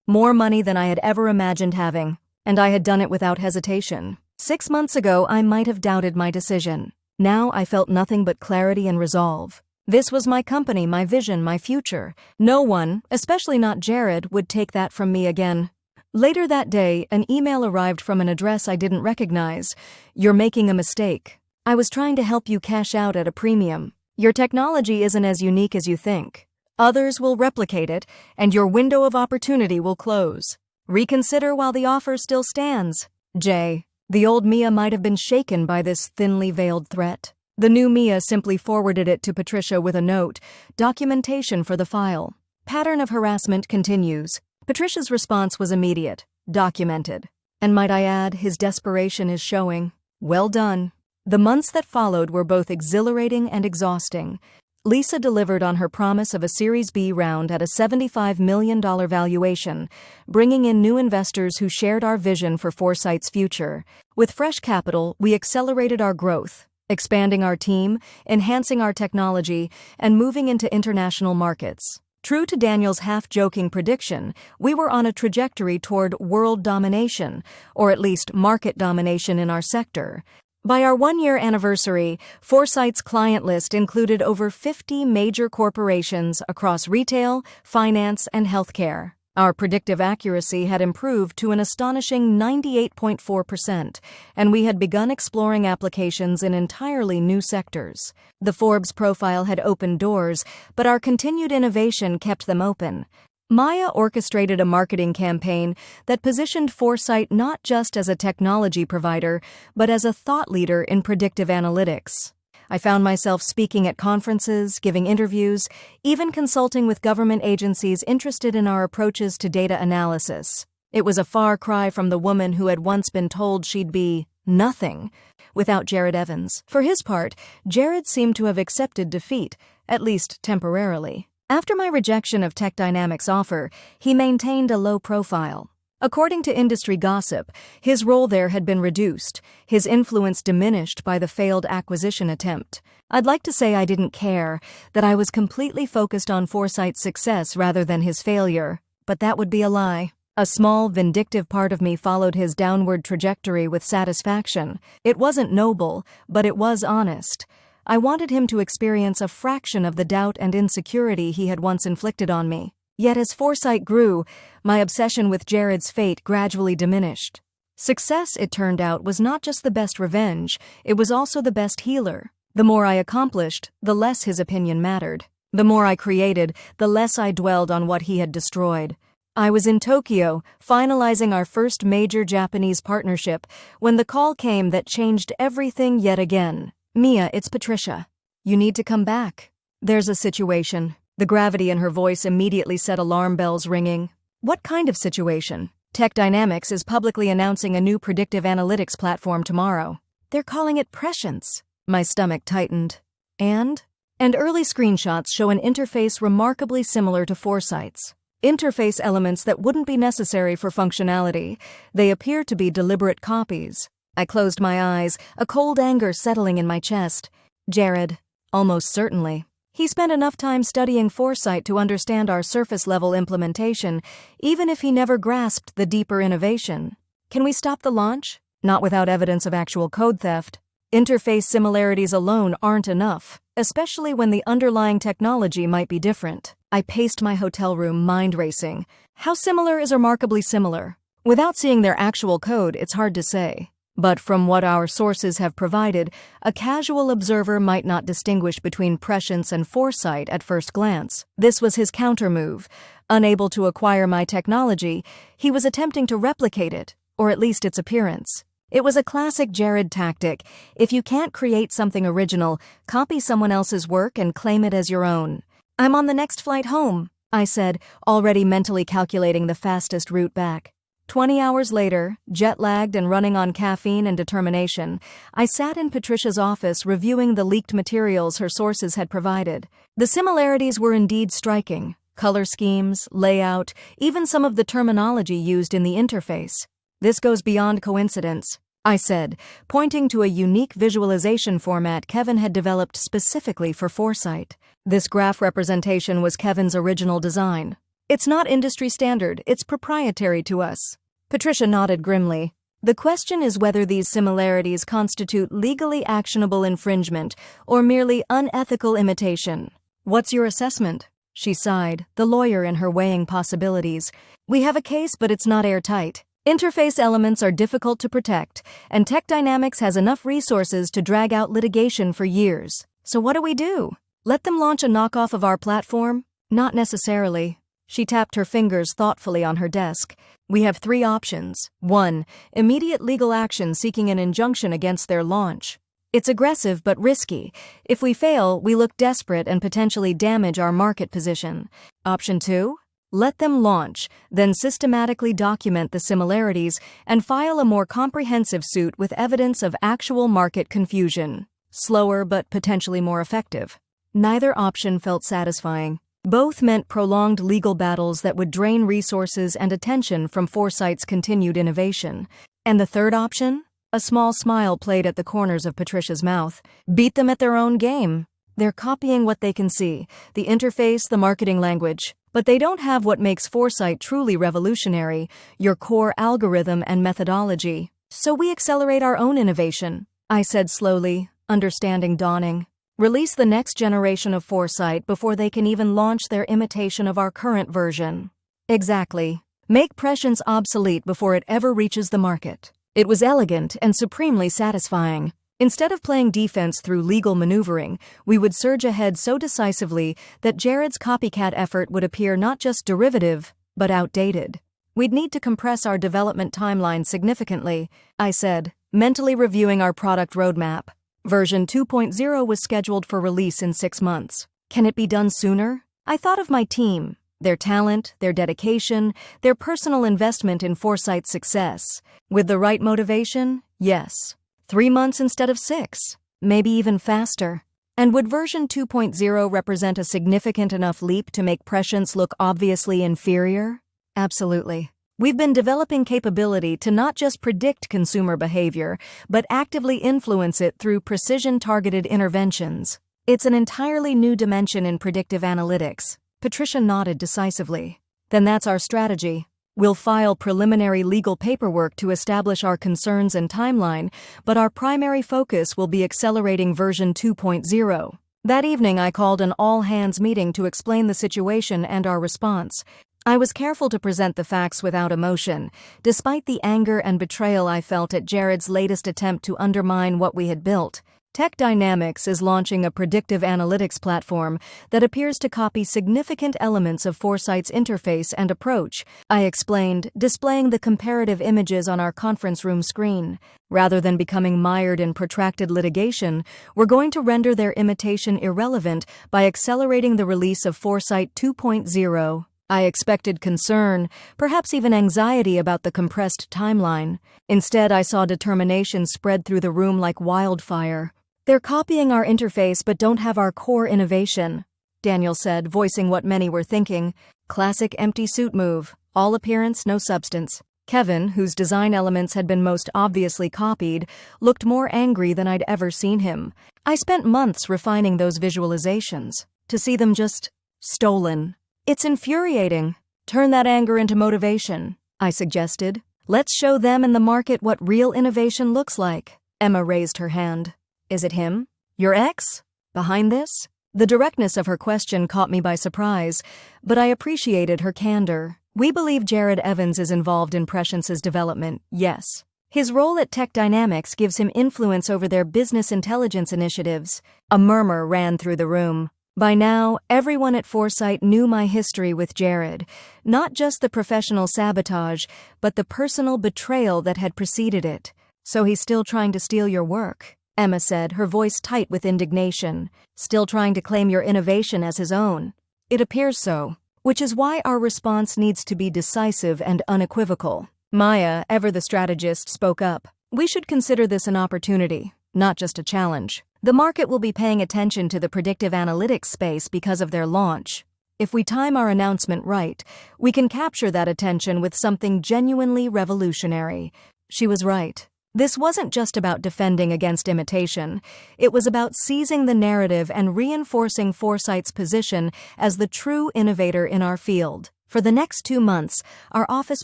more money than I had ever imagined having, and I had done it without hesitation. 6 months ago, I might have doubted my decision. Now I felt nothing but clarity and resolve. This was my company, my vision, my future. No one, especially not Jared, would take that from me again. Later that day, an email arrived from an address I didn't recognize. "You're making a mistake. I was trying to help you cash out at a premium. Your technology isn't as unique as you think. Others will replicate it, and your window of opportunity will close. Reconsider while the offer still stands." J. The old Mia might have been shaken by this thinly veiled threat. The new Mia simply forwarded it to Patricia with a note: "Documentation for the file. Pattern of harassment continues." Patricia's response was immediate: "Documented." And might I add, his desperation is showing. Well done. The months that followed were both exhilarating and exhausting. Lisa delivered on her promise of a Series B round at a $75 million valuation, bringing in new investors who shared our vision for Foresight's future. With fresh capital, we accelerated our growth, expanding our team, enhancing our technology, and moving into international markets. True to Daniel's half-joking prediction, we were on a trajectory toward world domination, or at least market domination in our sector. By our 1-year anniversary, Foresight's client list included over 50 major corporations across retail, finance, and healthcare. Our predictive accuracy had improved to an astonishing 98.4%, and we had begun exploring applications in entirely new sectors. The Forbes profile had opened doors, but our continued innovation kept them open. Maya orchestrated a marketing campaign that positioned Foresight not just as a technology provider, but as a thought leader in predictive analytics. I found myself speaking at conferences, giving interviews, even consulting with government agencies interested in our approaches to data analysis. It was a far cry from the woman who had once been told she'd be nothing without Jared Evans. For his part, Jared seemed to have accepted defeat, at least temporarily. After my rejection of Tech Dynamics' offer, he maintained a low profile. According to industry gossip, his role there had been reduced, his influence diminished by the failed acquisition attempt. I'd like to say I didn't care, that I was completely focused on Foresight's success rather than his failure, but that would be a lie. A small, vindictive part of me followed his downward trajectory with satisfaction. It wasn't noble, but it was honest. I wanted him to experience a fraction of the doubt and insecurity he had once inflicted on me. Yet as Foresight grew, my obsession with Jared's fate gradually diminished. Success, it turned out, was not just the best revenge, it was also the best healer. The more I accomplished, the less his opinion mattered. The more I created, the less I dwelled on what he had destroyed. I was in Tokyo, finalizing our first major Japanese partnership, when the call came that changed everything yet again. "Mia, it's Patricia. You need to come back. There's a situation." The gravity in her voice immediately set alarm bells ringing. "What kind of situation?" "Tech Dynamics is publicly announcing a new predictive analytics platform tomorrow. They're calling it Prescience." My stomach tightened. And early screenshots show an interface remarkably similar to Foresight's. Interface elements that wouldn't be necessary for functionality. They appear to be deliberate copies. I closed my eyes, a cold anger settling in my chest. Jared. Almost certainly. He spent enough time studying Foresight to understand our surface-level implementation, even if he never grasped the deeper innovation. Can we stop the launch? Not without evidence of actual code theft. Interface similarities alone aren't enough, especially when the underlying technology might be different. I paced my hotel room, mind racing. How similar is remarkably similar? Without seeing their actual code, it's hard to say. But from what our sources have provided, a casual observer might not distinguish between prescience and foresight at first glance. This was his countermove. Unable to acquire my technology, he was attempting to replicate it, or at least its appearance. It was a classic Jared tactic. If you can't create something original, copy someone else's work and claim it as your own. "I'm on the next flight home," I said, already mentally calculating the fastest route back. 20 hours later, jet-lagged and running on caffeine and determination, I sat in Patricia's office reviewing the leaked materials her sources had provided. The similarities were indeed striking. Color schemes, layout, even some of the terminology used in the interface. "This goes beyond coincidence," I said, pointing to a unique visualization format Kevin had developed specifically for Foresight. This graph representation was Kevin's original design. "It's not industry standard, it's proprietary to us." Patricia nodded grimly. "The question is whether these similarities constitute legally actionable infringement or merely unethical imitation." "What's your assessment?" She sighed, the lawyer in her weighing possibilities. "We have a case, but it's not airtight. Interface elements are difficult to protect, and Tech Dynamics has enough resources to drag out litigation for years. So what do we do? Let them launch a knockoff of our platform? Not necessarily." She tapped her fingers thoughtfully on her desk. "We have 3 options. 1. Immediate legal action seeking an injunction against their launch. It's aggressive but risky. If we fail, we look desperate and potentially damage our market position. Option 2. Let them launch, then systematically document the similarities and file a more comprehensive suit with evidence of actual market confusion. Slower but potentially more effective." Neither option felt satisfying. Both meant prolonged legal battles that would drain resources and attention from Foresight's continued innovation. And the third option? A small smile played at the corners of Patricia's mouth. "Beat them at their own game. They're copying what they can see, the interface, the marketing language. But they don't have what makes Foresight truly revolutionary, your core algorithm and methodology. So we accelerate our own innovation," I said slowly, understanding dawning. "Release the next generation of Foresight before they can even launch their imitation of our current version." Exactly. Make Prescience obsolete before it ever reaches the market. It was elegant and supremely satisfying. Instead of playing defense through legal maneuvering, we would surge ahead so decisively that Jared's copycat effort would appear not just derivative, but outdated. We'd need to compress our development timeline significantly, I said, mentally reviewing our product roadmap. Version 2.0 was scheduled for release in 6 months. Can it be done sooner? I thought of my team, their talent, their dedication, their personal investment in Foresight's success. With the right motivation, yes. 3 months instead of 6, maybe even faster. And would version 2.0 represent a significant enough leap to make Prescience look obviously inferior? Absolutely. We've been developing capability to not just predict consumer behavior, but actively influence it through precision-targeted interventions. It's an entirely new dimension in predictive analytics. Patricia nodded decisively. Then that's our strategy. We'll file preliminary legal paperwork to establish our concerns and timeline, but our primary focus will be accelerating version 2.0. That evening, I called an all-hands meeting to explain the situation and our response. I was careful to present the facts without emotion, despite the anger and betrayal I felt at Jared's latest attempt to undermine what we had built. Tech Dynamics is launching a predictive analytics platform that appears to copy significant elements of Foresight's interface and approach, I explained, displaying the comparative images on our conference room screen. Rather than becoming mired in protracted litigation, we're going to render their imitation irrelevant by accelerating the release of Foresight 2.0. I expected concern, perhaps even anxiety about the compressed timeline. Instead, I saw determination spread through the room like wildfire. "They're copying our interface but don't have our core innovation," Daniel said, voicing what many were thinking. Classic empty suit move. All appearance, no substance. Kevin, whose design elements had been most obviously copied, looked more angry than I'd ever seen him. I spent months refining those visualizations. To see them just stolen. It's infuriating. Turn that anger into motivation, I suggested. Let's show them and the market what real innovation looks like. Emma raised her hand. Is it him? Your ex? Behind this? The directness of her question caught me by surprise, but I appreciated her candor. We believe Jared Evans is involved in Prescience's development, yes. His role at Tech Dynamics gives him influence over their business intelligence initiatives. A murmur ran through the room. By now, everyone at Foresight knew my history with Jared, not just the professional sabotage, but the personal betrayal that had preceded it. So he's still trying to steal your work, Emma said, her voice tight with indignation. Still trying to claim your innovation as his own. It appears so, which is why our response needs to be decisive and unequivocal. Maya, ever the strategist, spoke up. We should consider this an opportunity, not just a challenge. The market will be paying attention to the predictive analytics space because of their launch. If we time our announcement right, we can capture that attention with something genuinely revolutionary. She was right. This wasn't just about defending against imitation. It was about seizing the narrative and reinforcing Foresight's position as the true innovator in our field. For the next 2 months, our office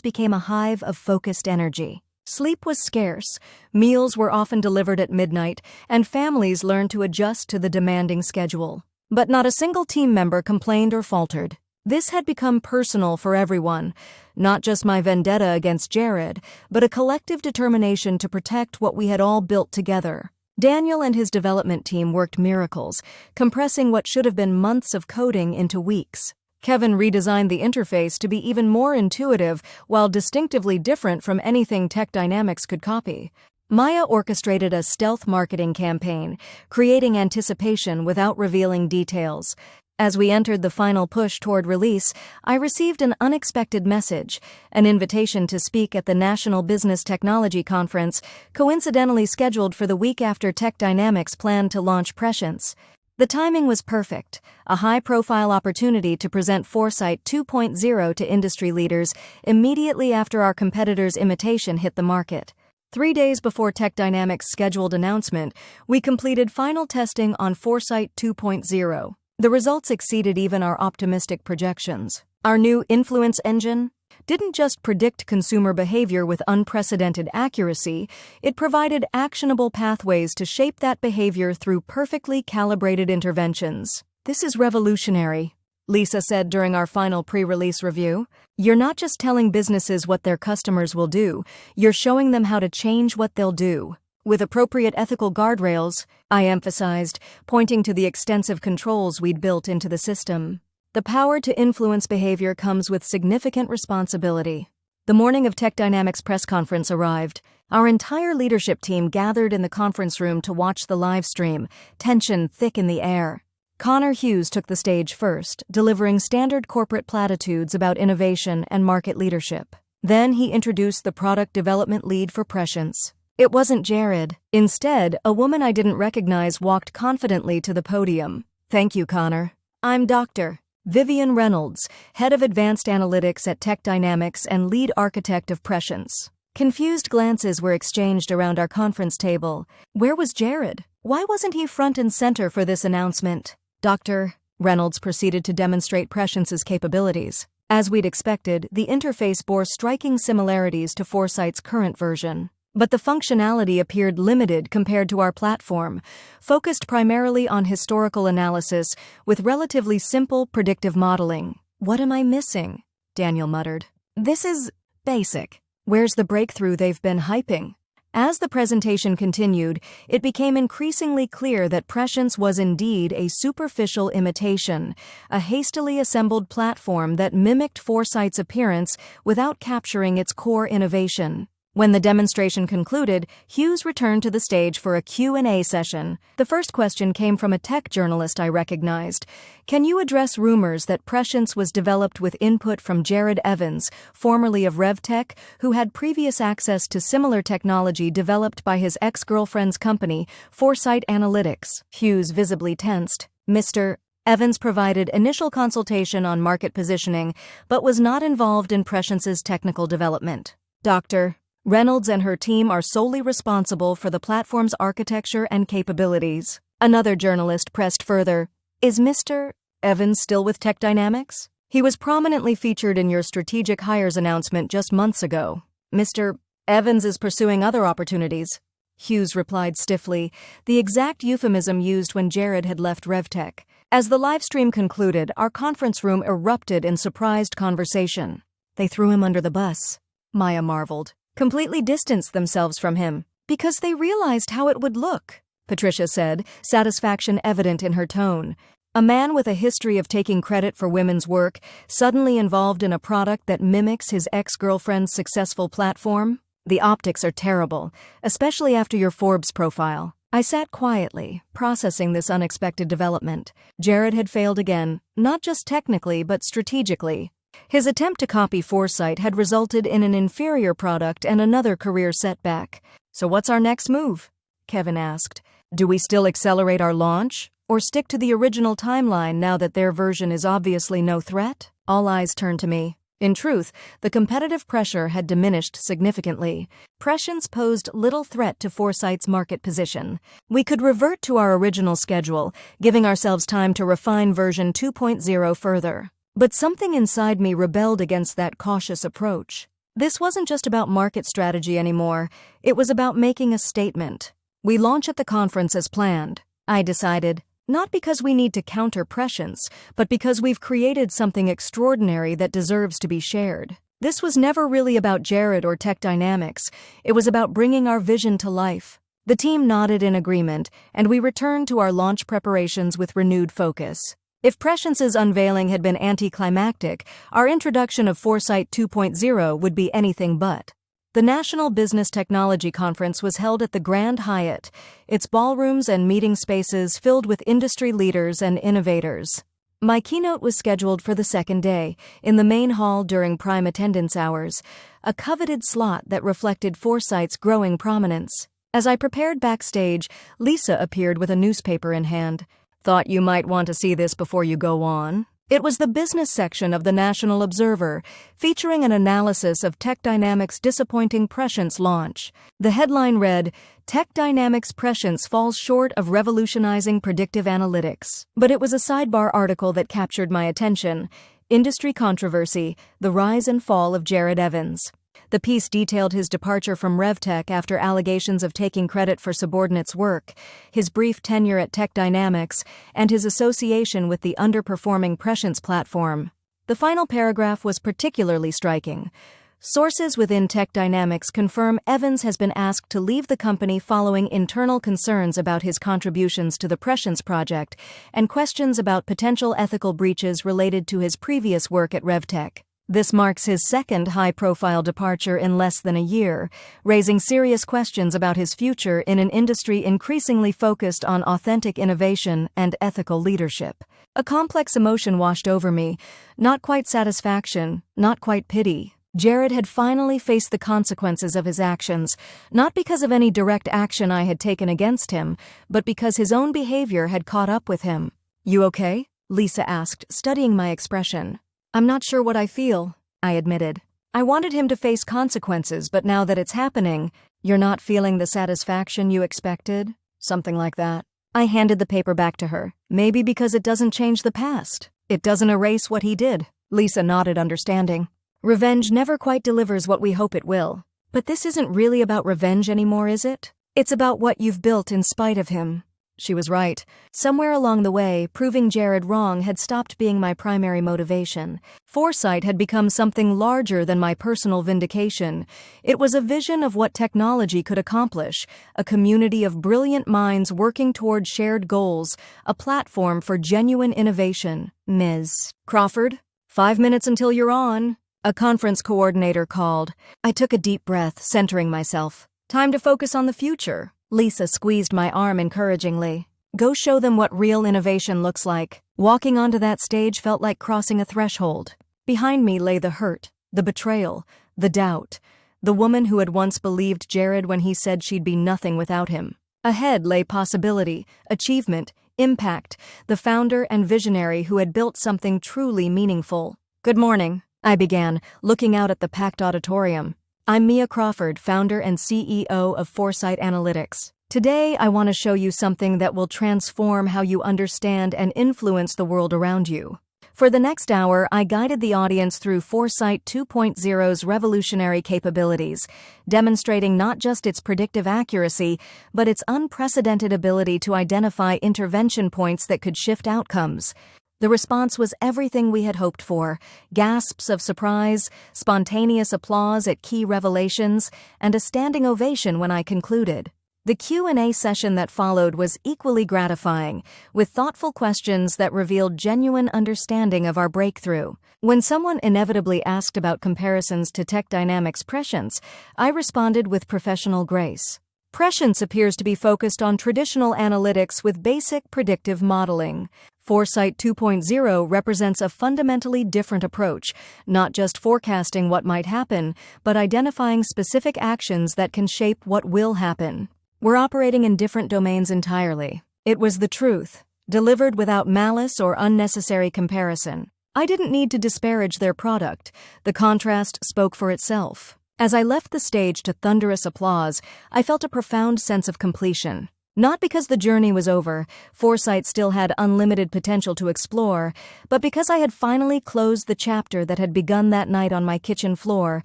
became a hive of focused energy. Sleep was scarce, meals were often delivered at midnight, and families learned to adjust to the demanding schedule. But not a single team member complained or faltered. This had become personal for everyone, not just my vendetta against Jared, but a collective determination to protect what we had all built together. Daniel and his development team worked miracles, compressing what should have been months of coding into weeks. Kevin redesigned the interface to be even more intuitive while distinctively different from anything Tech Dynamics could copy. Maya orchestrated a stealth marketing campaign, creating anticipation without revealing details. As we entered the final push toward release, I received an unexpected message, an invitation to speak at the National Business Technology Conference, coincidentally scheduled for the week after Tech Dynamics planned to launch Prescience. The timing was perfect, a high-profile opportunity to present Foresight 2.0 to industry leaders immediately after our competitors' imitation hit the market. 3 days before Tech Dynamics' scheduled announcement, we completed final testing on Foresight 2.0. The results exceeded even our optimistic projections. Our new influence engine didn't just predict consumer behavior with unprecedented accuracy, it provided actionable pathways to shape that behavior through perfectly calibrated interventions. This is revolutionary, Lisa said during our final pre-release review. You're not just telling businesses what their customers will do, you're showing them how to change what they'll do. With appropriate ethical guardrails, I emphasized, pointing to the extensive controls we'd built into the system. The power to influence behavior comes with significant responsibility. The morning of Tech Dynamics' press conference arrived. Our entire leadership team gathered in the conference room to watch the live stream, tension thick in the air. Connor Hughes took the stage first, delivering standard corporate platitudes about innovation and market leadership. Then he introduced the product development lead for Prescience. It wasn't Jared. Instead, a woman I didn't recognize walked confidently to the podium. Thank you, Connor. I'm Dr. Vivian Reynolds, head of advanced analytics at Tech Dynamics and lead architect of Prescience. Confused glances were exchanged around our conference table. Where was Jared? Why wasn't he front and center for this announcement? Dr. Reynolds proceeded to demonstrate Prescience's capabilities. As we'd expected, the interface bore striking similarities to Foresight's current version. But the functionality appeared limited compared to our platform, focused primarily on historical analysis with relatively simple predictive modeling. What am I missing? Daniel muttered. This is basic. Where's the breakthrough they've been hyping? As the presentation continued, it became increasingly clear that Prescience was indeed a superficial imitation, a hastily assembled platform that mimicked Foresight's appearance without capturing its core innovation. When the demonstration concluded, Hughes returned to the stage for a Q&A session. The first question came from a tech journalist I recognized. Can you address rumors that Prescience was developed with input from Jared Evans, formerly of RevTech, who had previous access to similar technology developed by his ex-girlfriend's company, Foresight Analytics? Hughes visibly tensed. Mr. Evans provided initial consultation on market positioning, but was not involved in Prescience's technical development. Dr. Reynolds and her team are solely responsible for the platform's architecture and capabilities. Another journalist pressed further. Is Mr. Evans still with Tech Dynamics? He was prominently featured in your strategic hires announcement just months ago. Mr. Evans is pursuing other opportunities. Hughes replied stiffly, the exact euphemism used when Jared had left RevTech. As the livestream concluded, our conference room erupted in surprised conversation. They threw him under the bus, Maya marveled. Completely distanced themselves from him, because they realized how it would look, Patricia said, satisfaction evident in her tone. A man with a history of taking credit for women's work, suddenly involved in a product that mimics his ex-girlfriend's successful platform? The optics are terrible, especially after your Forbes profile. I sat quietly, processing this unexpected development. Jared had failed again, not just technically but strategically. His attempt to copy Foresight had resulted in an inferior product and another career setback. So what's our next move? Kevin asked. Do we still accelerate our launch, or stick to the original timeline now that their version is obviously no threat? All eyes turned to me. In truth, the competitive pressure had diminished significantly. Prescience posed little threat to Foresight's market position. We could revert to our original schedule, giving ourselves time to refine version 2.0 further. But something inside me rebelled against that cautious approach. This wasn't just about market strategy anymore. It was about making a statement. We launch at the conference as planned, I decided, not because we need to counter Prescience, but because we've created something extraordinary that deserves to be shared. This was never really about Jared or Tech Dynamics. It was about bringing our vision to life. The team nodded in agreement, and we returned to our launch preparations with renewed focus. If Prescience's unveiling had been anticlimactic, our introduction of Foresight 2.0 would be anything but. The National Business Technology Conference was held at the Grand Hyatt, its ballrooms and meeting spaces filled with industry leaders and innovators. My keynote was scheduled for the second day, in the main hall during prime attendance hours, a coveted slot that reflected Foresight's growing prominence. As I prepared backstage, Lisa appeared with a newspaper in hand. Thought you might want to see this before you go on? It was the business section of the National Observer, featuring an analysis of Tech Dynamics' disappointing Prescience launch. The headline read, Tech Dynamics Prescience falls short of revolutionizing predictive analytics. But it was a sidebar article that captured my attention. Industry controversy, the rise and fall of Jared Evans. The piece detailed his departure from RevTech after allegations of taking credit for subordinates' work, his brief tenure at Tech Dynamics, and his association with the underperforming Prescience platform. The final paragraph was particularly striking. Sources within Tech Dynamics confirm Evans has been asked to leave the company following internal concerns about his contributions to the Prescience project and questions about potential ethical breaches related to his previous work at RevTech. This marks his second high-profile departure in less than a year, raising serious questions about his future in an industry increasingly focused on authentic innovation and ethical leadership. A complex emotion washed over me, not quite satisfaction, not quite pity. Jared had finally faced the consequences of his actions, not because of any direct action I had taken against him, but because his own behavior had caught up with him. You okay? Lisa asked, studying my expression. I'm not sure what I feel, I admitted. I wanted him to face consequences, but now that it's happening, you're not feeling the satisfaction you expected? Something like that. I handed the paper back to her. Maybe because it doesn't change the past. It doesn't erase what he did. Lisa nodded, understanding. Revenge never quite delivers what we hope it will. But this isn't really about revenge anymore, is it? It's about what you've built in spite of him. She was right. Somewhere along the way, proving Jared wrong had stopped being my primary motivation. Foresight had become something larger than my personal vindication. It was a vision of what technology could accomplish, a community of brilliant minds working toward shared goals, a platform for genuine innovation. Ms. Crawford, 5 minutes until you're on. A conference coordinator called. I took a deep breath, centering myself. Time to focus on the future. Lisa squeezed my arm encouragingly. Go show them what real innovation looks like. Walking onto that stage felt like crossing a threshold. Behind me lay the hurt, the betrayal, the doubt. The woman who had once believed Jared when he said she'd be nothing without him. Ahead lay possibility, achievement, impact, the founder and visionary who had built something truly meaningful. Good morning, I began, looking out at the packed auditorium. I'm Mia Crawford, founder and CEO of Foresight Analytics. Today, I want to show you something that will transform how you understand and influence the world around you. For the next hour, I guided the audience through Foresight 2.0's revolutionary capabilities, demonstrating not just its predictive accuracy, but its unprecedented ability to identify intervention points that could shift outcomes. The response was everything we had hoped for: gasps of surprise, spontaneous applause at key revelations, and a standing ovation when I concluded. The Q&A session that followed was equally gratifying, with thoughtful questions that revealed genuine understanding of our breakthrough. When someone inevitably asked about comparisons to Tech Dynamics Prescience, I responded with professional grace. Prescience appears to be focused on traditional analytics with basic predictive modeling. Foresight 2.0 represents a fundamentally different approach, not just forecasting what might happen, but identifying specific actions that can shape what will happen. We're operating in different domains entirely. It was the truth, delivered without malice or unnecessary comparison. I didn't need to disparage their product. The contrast spoke for itself. As I left the stage to thunderous applause, I felt a profound sense of completion. Not because the journey was over, Foresight still had unlimited potential to explore, but because I had finally closed the chapter that had begun that night on my kitchen floor,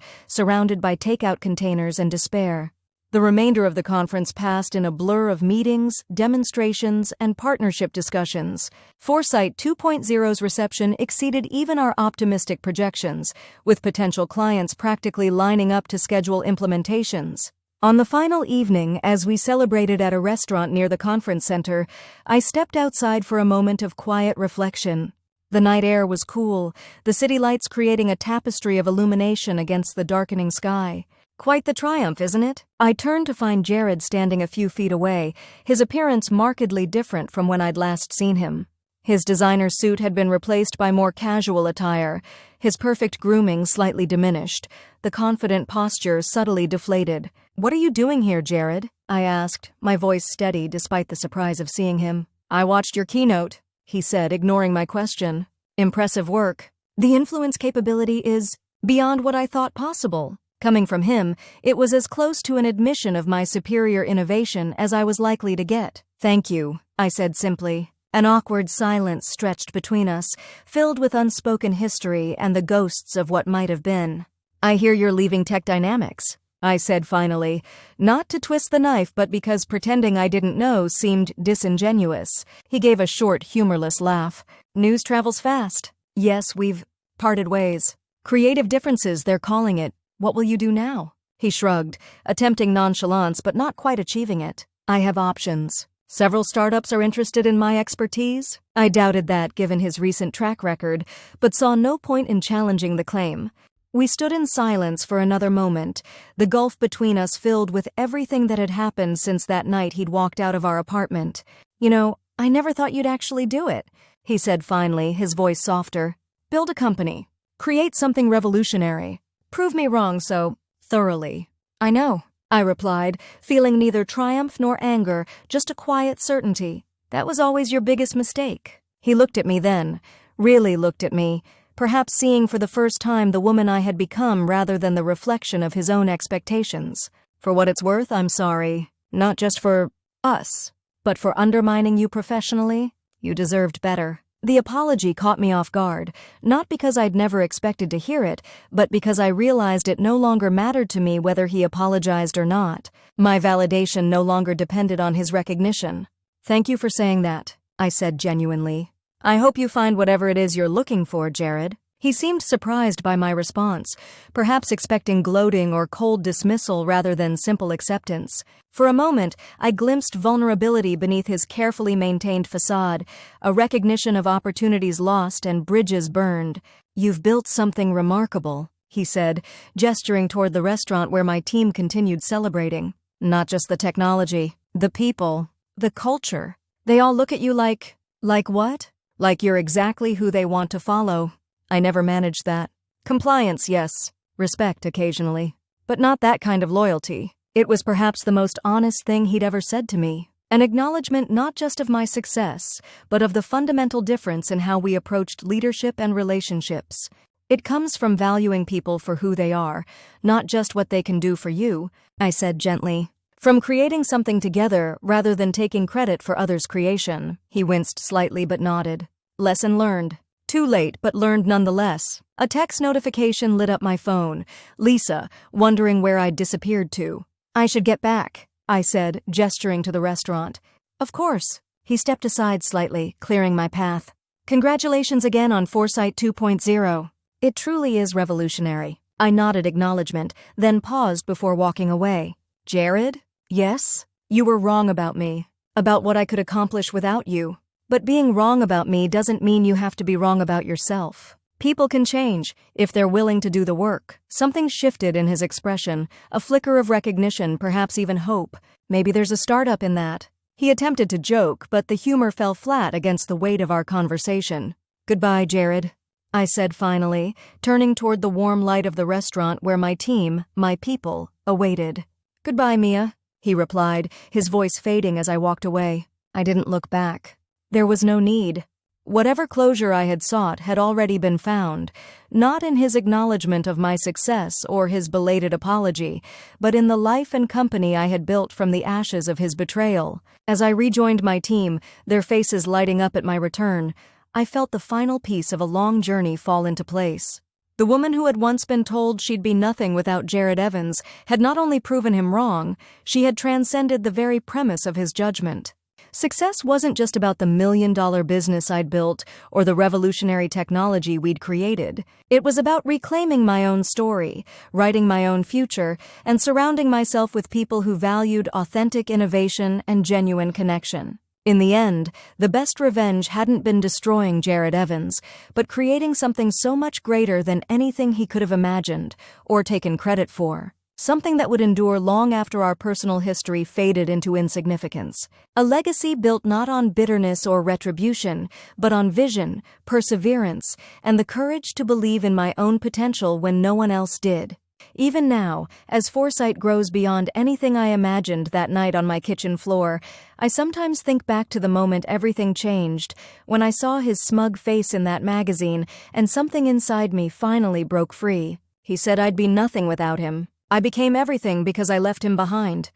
surrounded by takeout containers and despair. The remainder of the conference passed in a blur of meetings, demonstrations, and partnership discussions. Foresight 2.0's reception exceeded even our optimistic projections, with potential clients practically lining up to schedule implementations. On the final evening, as we celebrated at a restaurant near the conference center, I stepped outside for a moment of quiet reflection. The night air was cool, the city lights creating a tapestry of illumination against the darkening sky. Quite the triumph, isn't it? I turned to find Jared standing a few feet away, his appearance markedly different from when I'd last seen him. His designer suit had been replaced by more casual attire, his perfect grooming slightly diminished, the confident posture subtly deflated. "What are you doing here, Jared?" I asked, my voice steady despite the surprise of seeing him. "I watched your keynote," he said, ignoring my question. "Impressive work. The influence capability is beyond what I thought possible." Coming from him, it was as close to an admission of my superior innovation as I was likely to get. "Thank you," I said simply. An awkward silence stretched between us, filled with unspoken history and the ghosts of what might have been. "I hear you're leaving Tech Dynamics," I said finally, not to twist the knife but because pretending I didn't know seemed disingenuous. He gave a short, humorless laugh. "News travels fast. Yes, we've parted ways. Creative differences, they're calling it. What will you do now?" He shrugged, attempting nonchalance but not quite achieving it. "I have options. Several startups are interested in my expertise." I doubted that given his recent track record, but saw no point in challenging the claim. We stood in silence for another moment, the gulf between us filled with everything that had happened since that night he'd walked out of our apartment. "You know, I never thought you'd actually do it," he said finally, his voice softer. "Build a company. Create something revolutionary. Prove me wrong so thoroughly." "I know," I replied, feeling neither triumph nor anger, just a quiet certainty. "That was always your biggest mistake." He looked at me then, really looked at me, perhaps seeing for the first time the woman I had become rather than the reflection of his own expectations. "For what it's worth, I'm sorry. Not just for us, but for undermining you professionally. You deserved better." The apology caught me off guard, not because I'd never expected to hear it, but because I realized it no longer mattered to me whether he apologized or not. My validation no longer depended on his recognition. Thank you for saying that, I said genuinely. I hope you find whatever it is you're looking for, Jared. He seemed surprised by my response, perhaps expecting gloating or cold dismissal rather than simple acceptance. For a moment, I glimpsed vulnerability beneath his carefully maintained facade, a recognition of opportunities lost and bridges burned. You've built something remarkable, he said, gesturing toward the restaurant where my team continued celebrating. Not just the technology, the people, the culture. They all look at you like what? Like you're exactly who they want to follow. I never managed that. Compliance, yes. Respect occasionally. But not that kind of loyalty. It was perhaps the most honest thing he'd ever said to me. An acknowledgement not just of my success, but of the fundamental difference in how we approached leadership and relationships. It comes from valuing people for who they are, not just what they can do for you, I said gently. From creating something together rather than taking credit for others' creation. He winced slightly but nodded. Lesson learned. Too late, but learned nonetheless. A text notification lit up my phone. Lisa, wondering where I'd disappeared to. I should get back, I said, gesturing to the restaurant. Of course. He stepped aside slightly, clearing my path. Congratulations again on Foresight 2.0. It truly is revolutionary. I nodded acknowledgement, then paused before walking away. Jared? Yes? You were wrong about me. About what I could accomplish without you. But being wrong about me doesn't mean you have to be wrong about yourself. People can change, if they're willing to do the work. Something shifted in his expression, a flicker of recognition, perhaps even hope. Maybe there's a startup in that. He attempted to joke, but the humor fell flat against the weight of our conversation. Goodbye, Jared, I said finally, turning toward the warm light of the restaurant where my team, my people, awaited. Goodbye, Mia, he replied, his voice fading as I walked away. I didn't look back. There was no need. Whatever closure I had sought had already been found, not in his acknowledgement of my success or his belated apology, but in the life and company I had built from the ashes of his betrayal. As I rejoined my team, their faces lighting up at my return, I felt the final piece of a long journey fall into place. The woman who had once been told she'd be nothing without Jared Evans had not only proven him wrong, she had transcended the very premise of his judgment. Success wasn't just about the million-dollar business I'd built or the revolutionary technology we'd created. It was about reclaiming my own story, writing my own future, and surrounding myself with people who valued authentic innovation and genuine connection. In the end, the best revenge hadn't been destroying Jared Evans, but creating something so much greater than anything he could have imagined or taken credit for. Something that would endure long after our personal history faded into insignificance. A legacy built not on bitterness or retribution, but on vision, perseverance, and the courage to believe in my own potential when no one else did. Even now, as Foresight grows beyond anything I imagined that night on my kitchen floor, I sometimes think back to the moment everything changed, when I saw his smug face in that magazine and something inside me finally broke free. He said I'd be nothing without him. I became everything because I left him behind.